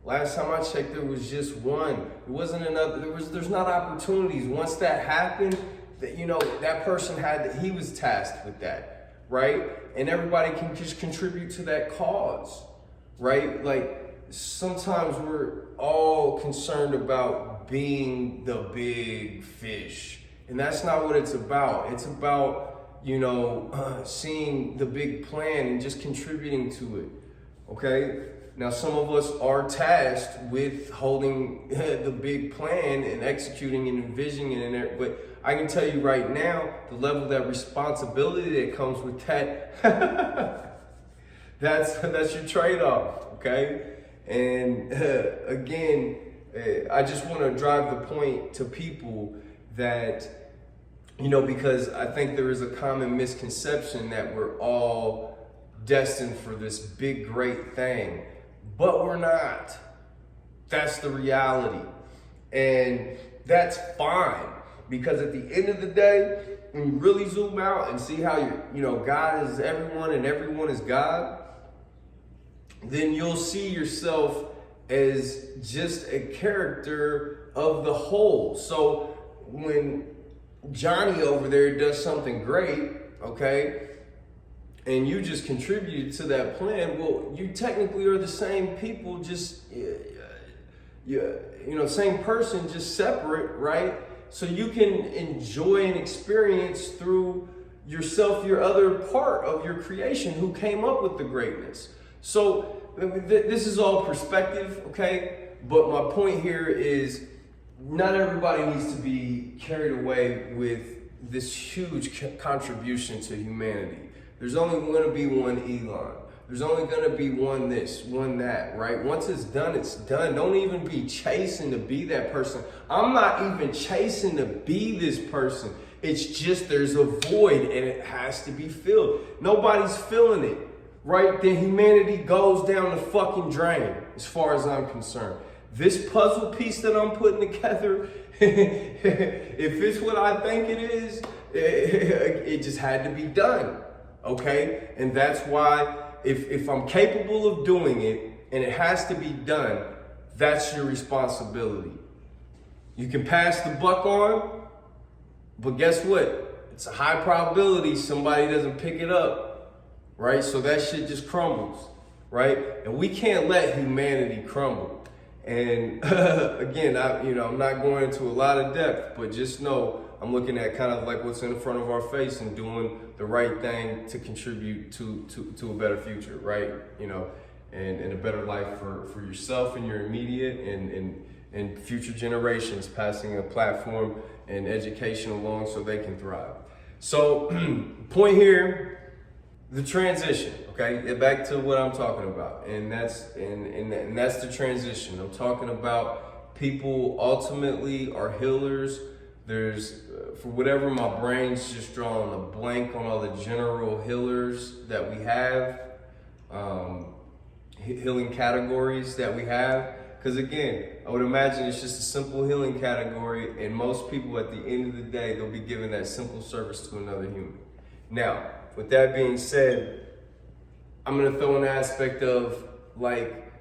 Last time I checked, there was just one. There wasn't another. There's not opportunities. Once that happened, that that person he was tasked with that, right? And everybody can just contribute to that cause, right? Like sometimes we're all concerned about being the big fish. And that's not what it's about. It's about, seeing the big plan and just contributing to it, okay? Now, some of us are tasked with holding the big plan and executing and envisioning it, but I can tell you right now, the level of that responsibility that comes with that, that's your trade-off, okay? And again, I just want to drive the point to people that, because I think there is a common misconception that we're all destined for this big, great thing, but we're not. That's the reality. And that's fine, because at the end of the day, when you really zoom out and see how God is everyone and everyone is God, then you'll see yourself as just a character of the whole. So when Johnny over there does something great, okay, and you just contributed to that plan, well, you technically are the same people, just same person, just separate, right? So you can enjoy and experience through yourself your other part of your creation who came up with the greatness. So this is all perspective, okay? But my point here is not everybody needs to be carried away with this huge contribution to humanity. There's only going to be one Elon. There's only going to be one this, one that, right? Once it's done, it's done. Don't even be chasing to be that person. I'm not even chasing to be this person. It's just there's a void and it has to be filled. Nobody's filling it, right? Then humanity goes down the fucking drain as far as I'm concerned. This puzzle piece that I'm putting together, if it's what I think it is, it just had to be done, okay? And that's why if I'm capable of doing it and it has to be done, that's your responsibility. You can pass the buck on, but guess what? It's a high probability somebody doesn't pick it up, right? So that shit just crumbles, right? And we can't let humanity crumble. And again, I'm not going into a lot of depth, but just know I'm looking at kind of like what's in front of our face and doing the right thing to contribute to a better future, right? And a better life for yourself and your immediate and future generations, passing a platform and education along so they can thrive. So point here, the transition, okay? Back to what I'm talking about, and that's the transition. I'm talking about people ultimately are healers. There's, for whatever, my brain's just drawing a blank on all the general healers that we have, healing categories that we have. Because again, I would imagine it's just a simple healing category, and most people at the end of the day, they'll be giving that simple service to another human. Now, with that being said, I'm going to throw an aspect of, like,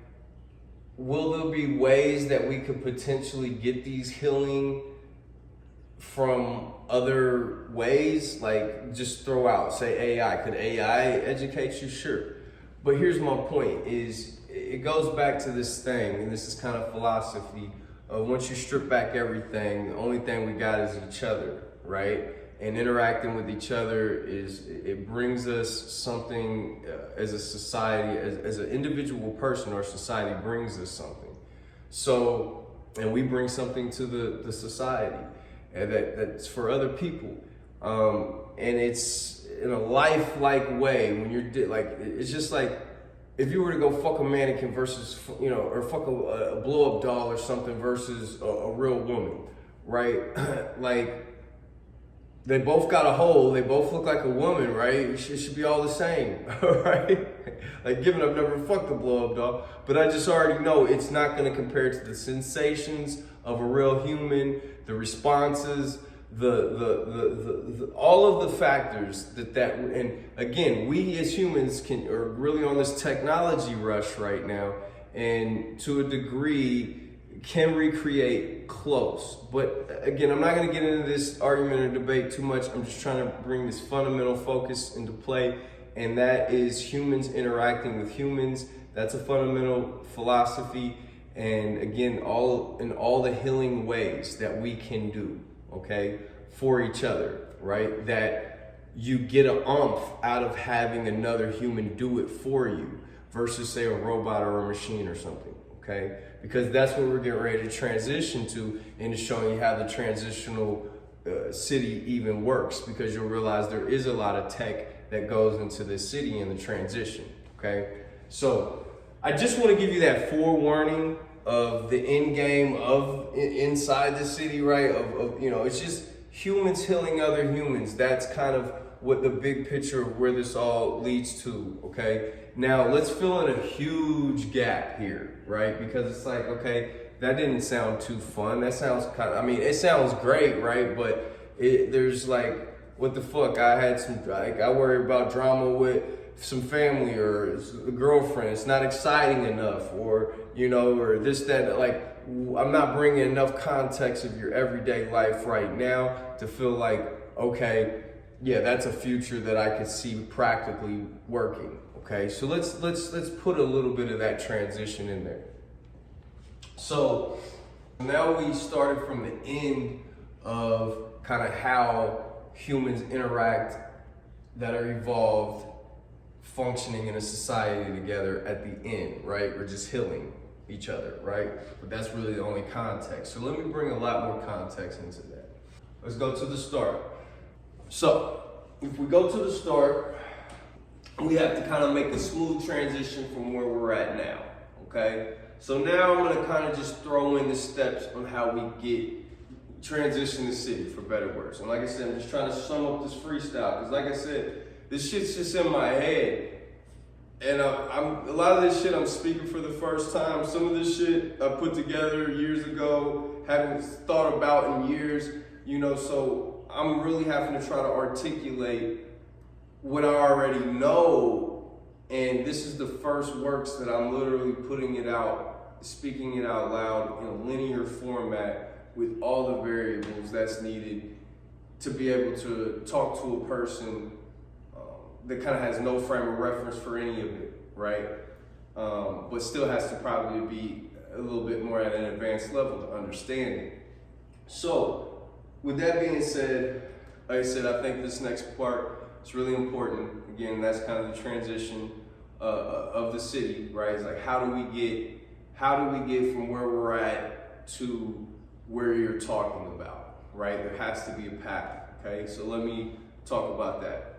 will there be ways that we could potentially get these healing from other ways? Like, just throw out, say AI. Could AI educate you? Sure. But here's my point is, it goes back to this thing, and this is kind of philosophy of once you strip back everything, the only thing we got is each other, right? And interacting with each other it brings us something as a society, as an individual person or society brings us something. So, and we bring something to the society and that's for other people. And it's in a lifelike way when you're like, it's just like, if you were to go fuck a mannequin versus, or fuck a blow up doll or something versus a real woman, right? Like, they both got a hole, they both look like a woman, right? It should be all the same, right? Like, given I've never fucked a blow up doll, but I just already know it's not gonna compare to the sensations of a real human, the responses, the all of the factors that and again, we as humans are really on this technology rush right now, and to a degree can recreate close. But again, I'm not going to get into this argument or debate too much. I'm just trying to bring this fundamental focus into play, and that is humans interacting with humans. That's a fundamental philosophy, and again, all the healing ways that we can do, okay, for each other, right? That you get an oomph out of having another human do it for you versus, say, a robot or a machine or something, okay? Because that's what we're getting ready to transition to, and to showing you how the transitional city even works, because you'll realize there is a lot of tech that goes into this city in the transition, okay? So I just want to give you that forewarning of the end game of inside the city, right? Of it's just humans healing other humans. That's kind of what the big picture of where this all leads to, okay? Now, let's fill in a huge gap here, right? Because it's like, okay, that didn't sound too fun. That sounds it sounds great, right? But there's like, what the fuck? I worry about drama with some family or a girlfriend. It's not exciting enough, or or this, that. Like, I'm not bringing enough context of your everyday life right now to feel like, okay, yeah, that's a future that I could see practically working. Okay, so let's put a little bit of that transition in there. So now we started from the end of kind of how humans interact that are evolved, functioning in a society together at the end, right? We're just healing each other, right? But that's really the only context. So let me bring a lot more context into that. Let's go to the start. So if we go to the start, we have to kind of make a smooth transition from where we're at now, okay? So now I'm gonna kind of just throw in the steps on how we transition the city, for better words. And like I said, I'm just trying to sum up this freestyle, because like I said, this shit's just in my head. And a lot of this shit I'm speaking for the first time. Some of this shit I put together years ago, haven't thought about in years, so I'm really having to try to articulate what I already know. And this is the first works that I'm literally putting it out, speaking it out loud in a linear format with all the variables that's needed to be able to talk to a person that kind of has no frame of reference for any of it, right? But still has to probably be a little bit more at an advanced level to understand it. So, with that being said, like I said, I think this next part is really important. Again, that's kind of the transition of the city, right? It's like, how do we get from where we're at to where you're talking about, right? There has to be a path, okay? So let me talk about that.